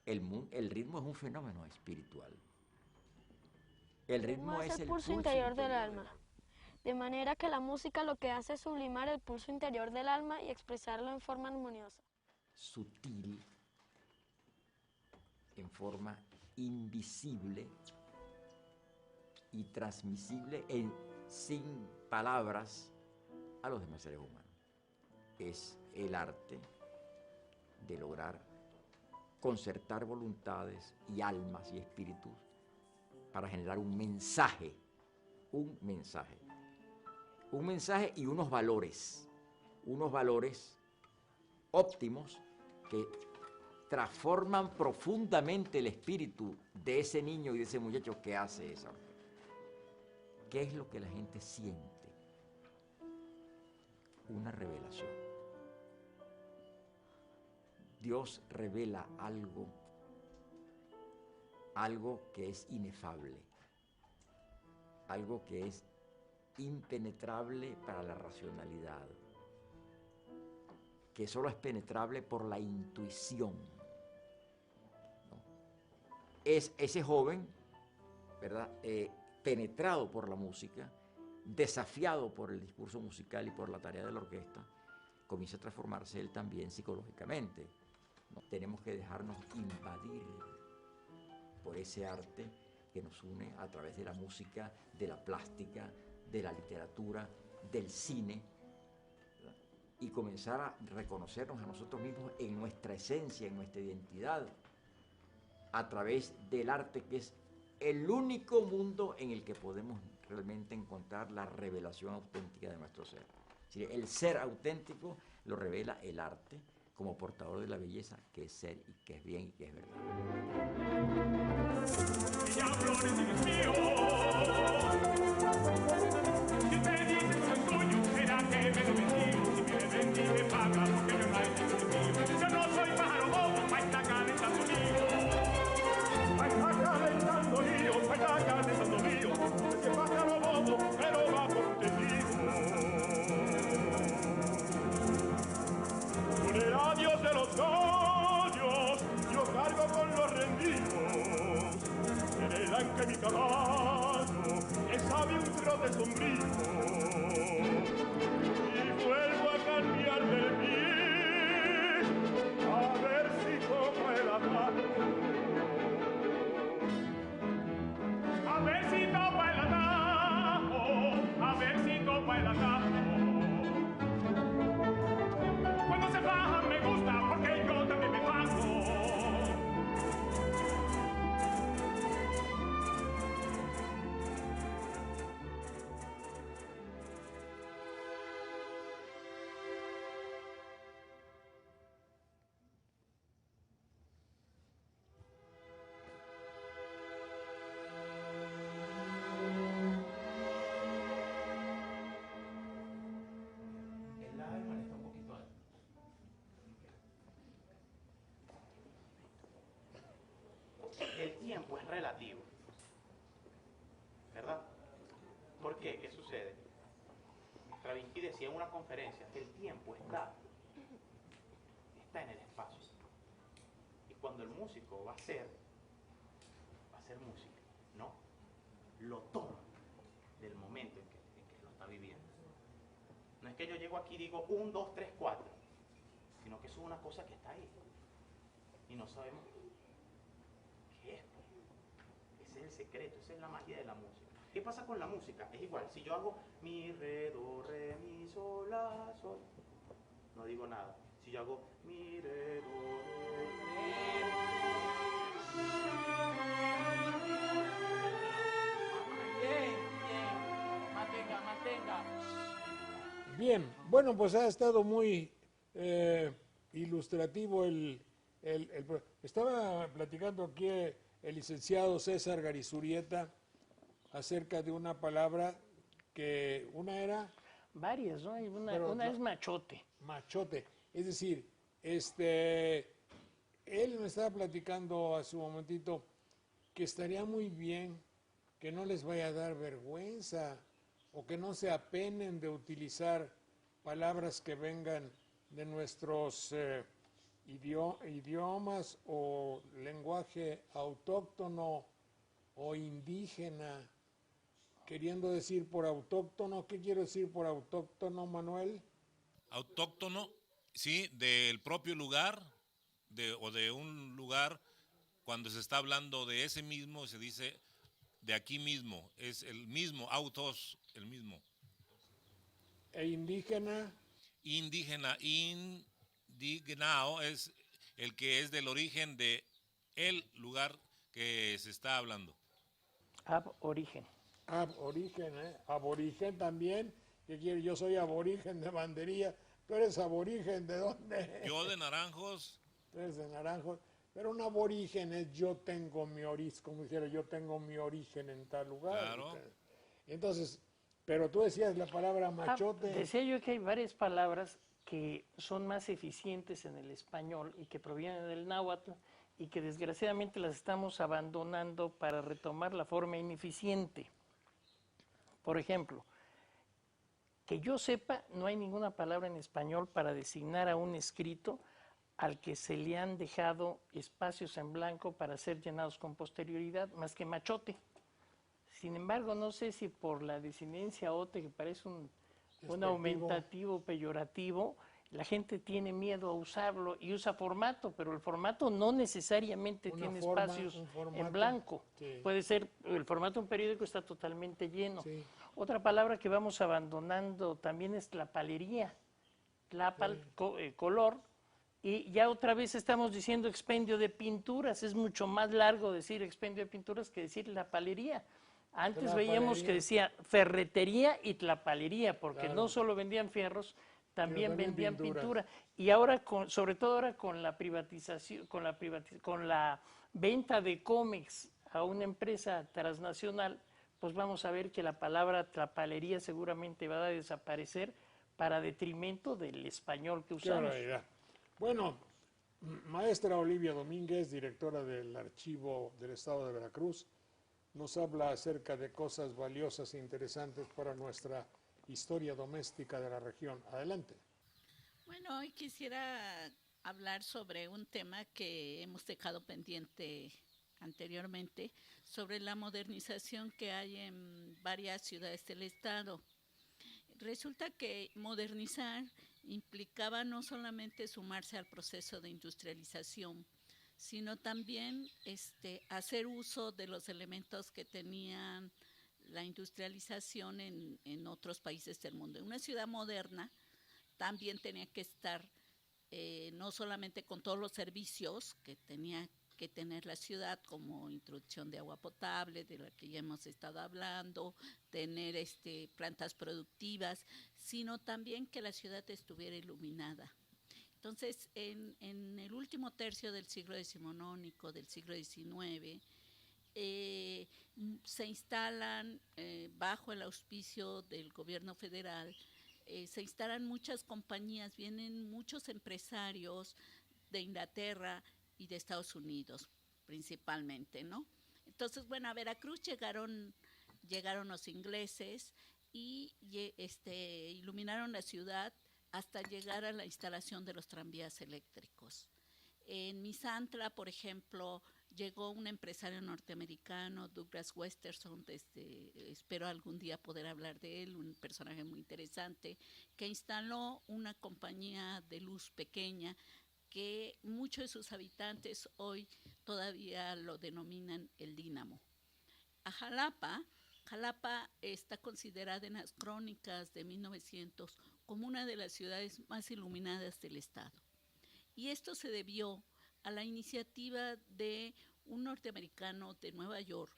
El ritmo es un fenómeno espiritual. El ritmo es el pulso interior del alma. De manera que la música lo que hace es sublimar el pulso interior del alma y expresarlo en forma armoniosa. Sutil, en forma invisible y transmisible sin palabras a los demás seres humanos. Es el arte de lograr concertar voluntades y almas y espíritus para generar un mensaje y unos valores óptimos que transforman profundamente el espíritu de ese niño y de ese muchacho que hace eso. ¿Qué es lo que la gente siente? Una revelación. Dios revela algo que es inefable, algo que es impenetrable para la racionalidad, que solo es penetrable por la intuición, ¿no? Es ese joven, ¿verdad?, penetrado por la música, desafiado por el discurso musical y por la tarea de la orquesta, comienza a transformarse él también psicológicamente, ¿no? Tenemos que dejarnos invadir por ese arte que nos une a través de la música, de la plástica, de la literatura, del cine, ¿verdad?, y comenzar a reconocernos a nosotros mismos en nuestra esencia, en nuestra identidad, a través del arte, que es el único mundo en el que podemos realmente encontrar la revelación auténtica de nuestro ser. Es decir, el ser auténtico lo revela el arte como portador de la belleza, que es ser y que es bien y que es verdad. Dios de los gallos, yo cargo con los rendidos, en el ancla mi caballo, que sabe un trote sombrío, y vuelvo a cambiar del pie, a ver si toco el atajo, a ver si topa el atajo, a ver si topa el atajo. Cuando se baja me gusta porque yo también me bajo. El tiempo es relativo, ¿verdad? ¿Por qué? ¿Qué sucede? Stravinsky decía en una conferencia que el tiempo está en el espacio. Y cuando el músico va a hacer música, ¿no? Lo toma del momento en que lo está viviendo. No es que yo llego aquí y digo 1, 2, 3, 4, sino que eso es una cosa que está ahí. Y no sabemos qué es. Ese es el secreto, esa es la magia de la música. ¿Qué pasa con la música? Es igual, si yo hago mi, re, do, re, mi, sol, la, sol, no digo nada. Si yo hago mi, re, do, re, mantenga. Bien, bueno, pues ha estado muy ilustrativo estaba platicando aquí el licenciado César Garizurieta acerca de una palabra que una era... Varias, ¿no? Una es machote. Machote, es decir, él me estaba platicando hace un momentito que estaría muy bien que no les vaya a dar vergüenza o que no se apenen de utilizar palabras que vengan de nuestros idiomas o lenguaje autóctono o indígena, queriendo decir por autóctono. ¿Qué quiero decir por autóctono, Manuel? Autóctono, sí, del propio lugar o de un lugar. Cuando se está hablando de ese mismo, se dice de aquí mismo, es el mismo, autos, el mismo. ¿E indígena? Indígena, indignao es el que es del origen de el lugar que se está hablando. Aborigen. Aborigen, ¿eh? Aborigen también. ¿Qué quiere? Yo soy aborigen de Bandería. ¿Tú eres aborigen de dónde? Yo de Naranjos. Tú eres de Naranjos. Pero un aborigen es yo tengo mi origen, como dijera, yo tengo mi origen en tal lugar. Claro. Entonces, pero tú decías la palabra machote. Decía yo que hay varias palabras que son más eficientes en el español y que provienen del náhuatl y que desgraciadamente las estamos abandonando para retomar la forma ineficiente. Por ejemplo, que yo sepa, no hay ninguna palabra en español para designar a un escrito al que se le han dejado espacios en blanco para ser llenados con posterioridad, más que machote. Sin embargo, no sé si por la desinencia ote, que parece un aumentativo peyorativo, la gente tiene miedo a usarlo y usa formato, pero el formato no necesariamente tiene espacios en blanco. Sí. Puede ser, el formato de un periódico está totalmente lleno. Sí. Otra palabra que vamos abandonando también es tlapalería, tlapal, color, y ya otra vez estamos diciendo expendio de pinturas. Es mucho más largo decir expendio de pinturas que decir tlapalería. Antes veíamos que decía ferretería y tlapalería, porque Claro. no solo vendían fierros, también vendían pinturas. pintura. Y ahora, sobre todo ahora con la privatización, con la venta de cómics a una empresa transnacional, pues vamos a ver que la palabra tlapalería seguramente va a desaparecer para detrimento del español que Qué usamos. barbaridad. Bueno, maestra Olivia Domínguez, directora del Archivo del Estado de Veracruz, nos habla acerca de cosas valiosas e interesantes para nuestra historia doméstica de la región. Adelante. Bueno, hoy quisiera hablar sobre un tema que hemos dejado pendiente anteriormente, sobre la modernización que hay en varias ciudades del estado. Resulta que modernizar implicaba no solamente sumarse al proceso de industrialización, sino también hacer uso de los elementos que tenían la industrialización en otros países del mundo. Una ciudad moderna también tenía que estar no solamente con todos los servicios que tenía que tener la ciudad, como introducción de agua potable, de la que ya hemos estado hablando, tener plantas productivas, sino también que la ciudad estuviera iluminada. Entonces, en el último tercio del siglo decimonónico, del siglo XIX, se instalan, bajo el auspicio del gobierno federal, se instalan muchas compañías, vienen muchos empresarios de Inglaterra y de Estados Unidos, principalmente, ¿no? Entonces, bueno, a Veracruz llegaron los ingleses y iluminaron la ciudad hasta llegar a la instalación de los tranvías eléctricos. En Misantla, por ejemplo, llegó un empresario norteamericano, Douglas Westerson, espero algún día poder hablar de él, un personaje muy interesante, que instaló una compañía de luz pequeña que muchos de sus habitantes hoy todavía lo denominan el Dínamo. A Jalapa está considerada en las crónicas de 1900 como una de las ciudades más iluminadas del estado. Y esto se debió a la iniciativa de un norteamericano de Nueva York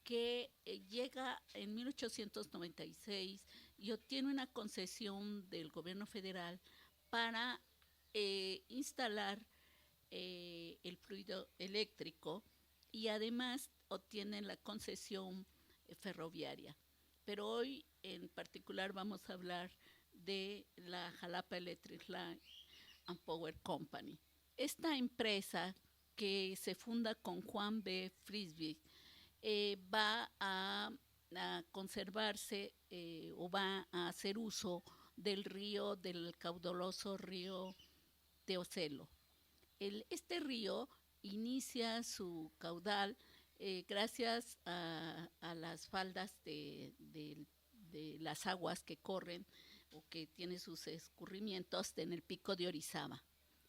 que llega en 1896 y obtiene una concesión del gobierno federal para instalar el fluido eléctrico y además obtiene la concesión ferroviaria. Pero hoy en particular vamos a hablar de la Jalapa Electric Light and Power Company. Esta empresa, que se funda con Juan B. Frisbee, va a conservarse o va a hacer uso del caudaloso río Teocelo. Este río inicia su caudal gracias a las faldas de las aguas que corren o que tiene sus escurrimientos en el pico de Orizaba,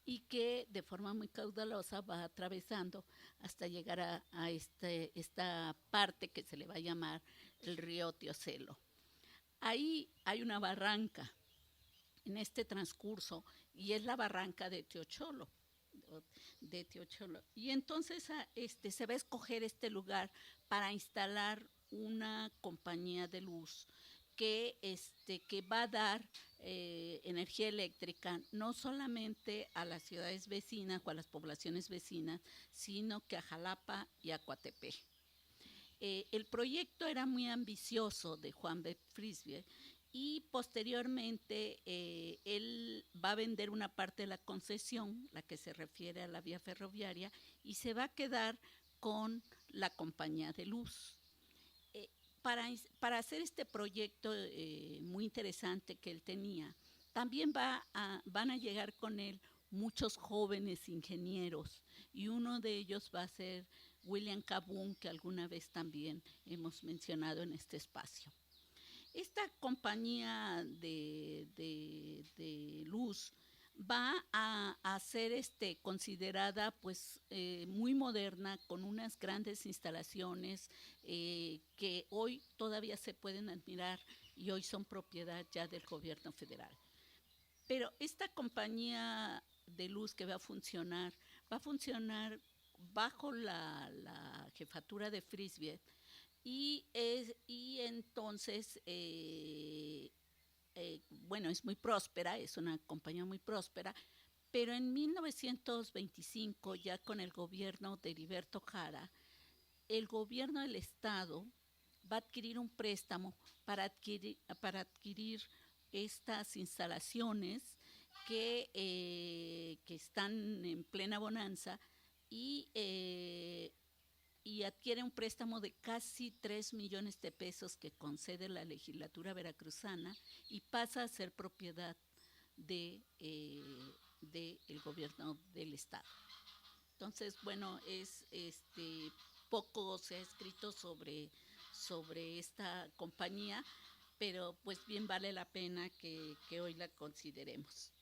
y que de forma muy caudalosa va atravesando hasta llegar a esta parte que se le va a llamar el río Teocelo. Ahí hay una barranca en este transcurso, y es la barranca de Teocelo. Y entonces se va a escoger este lugar para instalar una compañía de luz que va a dar energía eléctrica no solamente a las ciudades vecinas o a las poblaciones vecinas, sino que a Jalapa y a Coatepec. El proyecto era muy ambicioso de Juan B. Frisbie, y posteriormente él va a vender una parte de la concesión, la que se refiere a la vía ferroviaria, y se va a quedar con la compañía de luz. Para hacer este proyecto muy interesante que él tenía, también van a llegar con él muchos jóvenes ingenieros, y uno de ellos va a ser William Cabún, que alguna vez también hemos mencionado en este espacio. Esta compañía de luz va a ser considerada pues muy moderna, con unas grandes instalaciones que hoy todavía se pueden admirar y hoy son propiedad ya del gobierno federal. Pero esta compañía de luz que va a funcionar bajo la jefatura de Frisbie, y entonces, bueno, es muy próspera, es una compañía muy próspera, pero en 1925, ya con el gobierno de Heriberto Jara, el gobierno del estado va a adquirir un préstamo para adquirir estas instalaciones que están en plena bonanza, y adquiere un préstamo de casi 3 millones de pesos que concede la legislatura veracruzana, y pasa a ser propiedad del gobierno del estado. Entonces, bueno, poco se ha escrito sobre esta compañía, pero pues bien vale la pena que hoy la consideremos.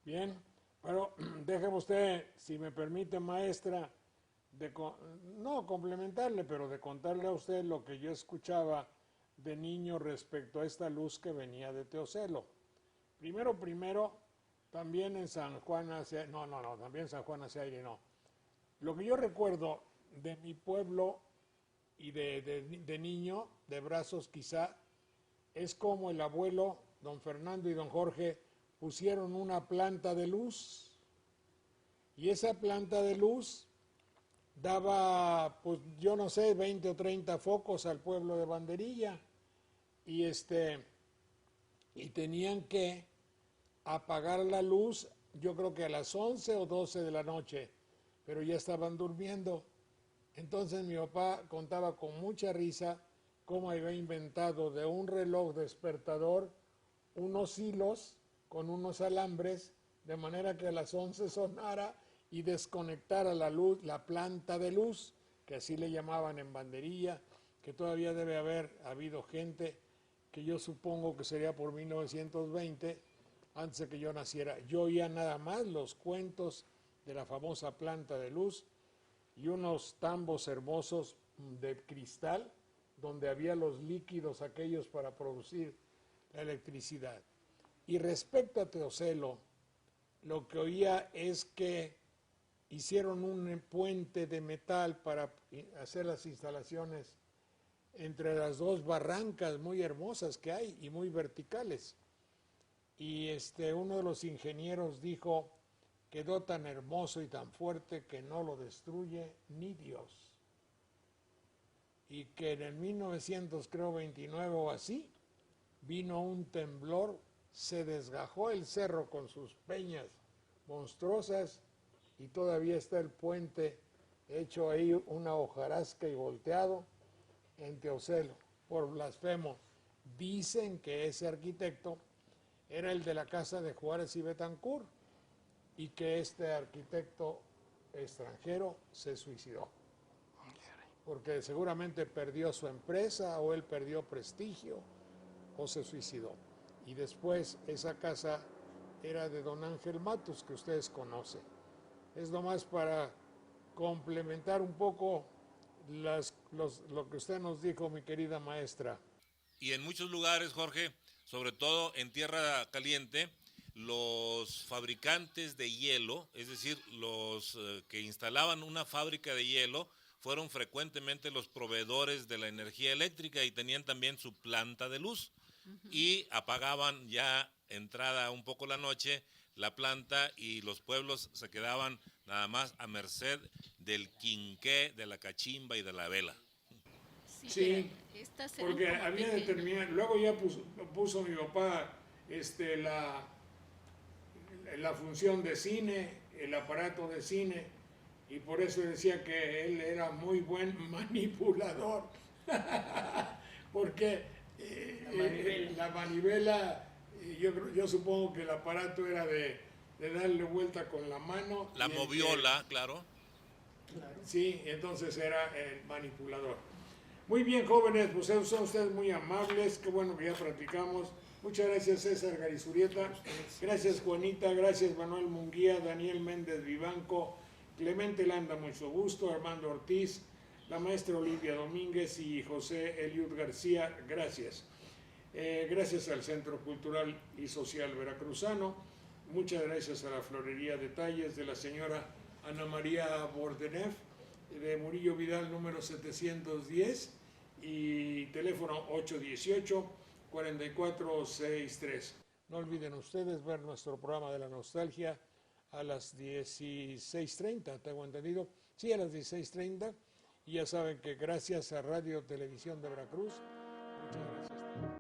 Bien, bueno, déjeme usted, si me permite, maestra, no complementarle, pero de contarle a usted lo que yo escuchaba de niño respecto a esta luz que venía de Teocelo. Primero, también en San Juan hacia, también San Juan hacia aire, no. Lo que yo recuerdo de mi pueblo y de niño, de Brazos quizá, es como el abuelo, don Fernando y don Jorge, pusieron una planta de luz, y esa planta de luz daba, pues yo no sé, 20 o 30 focos al pueblo de Banderilla, y tenían que apagar la luz, yo creo que a las 11 o 12 de la noche, pero ya estaban durmiendo. Entonces mi papá contaba con mucha risa cómo había inventado de un reloj despertador unos hilos con unos alambres, de manera que a las 11 sonara y desconectara la luz, la planta de luz, que así le llamaban en Banderilla, que todavía debe haber habido gente, que yo supongo que sería por 1920, antes de que yo naciera. Yo oía nada más los cuentos de la famosa planta de luz y unos tambos hermosos de cristal, donde había los líquidos aquellos para producir la electricidad. Y respecto a Teocelo, lo que oía es que hicieron un puente de metal para hacer las instalaciones entre las dos barrancas muy hermosas que hay y muy verticales. Y uno de los ingenieros dijo, quedó tan hermoso y tan fuerte que no lo destruye ni Dios. Y que en el 1929 o así, vino un temblor, se desgajó el cerro con sus peñas monstruosas, y todavía está el puente hecho ahí una hojarasca y volteado en Teocelo por blasfemo. Dicen que ese arquitecto era el de la casa de Juárez y Betancourt, y que este arquitecto extranjero se suicidó. Porque seguramente perdió su empresa o él perdió prestigio o se suicidó. Y después esa casa era de don Ángel Matus, que ustedes conocen. Es nomás para complementar un poco lo que usted nos dijo, mi querida maestra. Y en muchos lugares, Jorge, sobre todo en Tierra Caliente, los fabricantes de hielo, es decir, los que instalaban una fábrica de hielo, fueron frecuentemente los proveedores de la energía eléctrica y tenían también su planta de luz. Y apagaban ya entrada un poco la noche la planta y los pueblos se quedaban nada más a merced del quinqué, de la cachimba y de la vela. Sí, porque había determinado, luego ya puso mi papá la función de cine, el aparato de cine, y por eso decía que él era muy buen manipulador, porque la manivela, yo supongo que el aparato era de darle vuelta con la mano. La moviola, claro. Sí, entonces era el manipulador. Muy bien, jóvenes, pues son ustedes muy amables, qué bueno que ya practicamos. Muchas gracias, César Garizurieta. Gracias, Juanita. Gracias, Manuel Munguía, Daniel Méndez Vivanco, Clemente Landa, mucho gusto, Armando Ortiz, la maestra Olivia Domínguez y José Eliud García. Gracias. Gracias al Centro Cultural y Social Veracruzano. Muchas gracias a la Florería Detalles de la señora Ana María Bordenev, de Murillo Vidal, número 710, y teléfono 818-4463. No olviden ustedes ver nuestro programa de la nostalgia a las 16:30, tengo entendido. Sí, a las 16:30. Y ya saben que gracias a Radio Televisión de Veracruz, muchas gracias.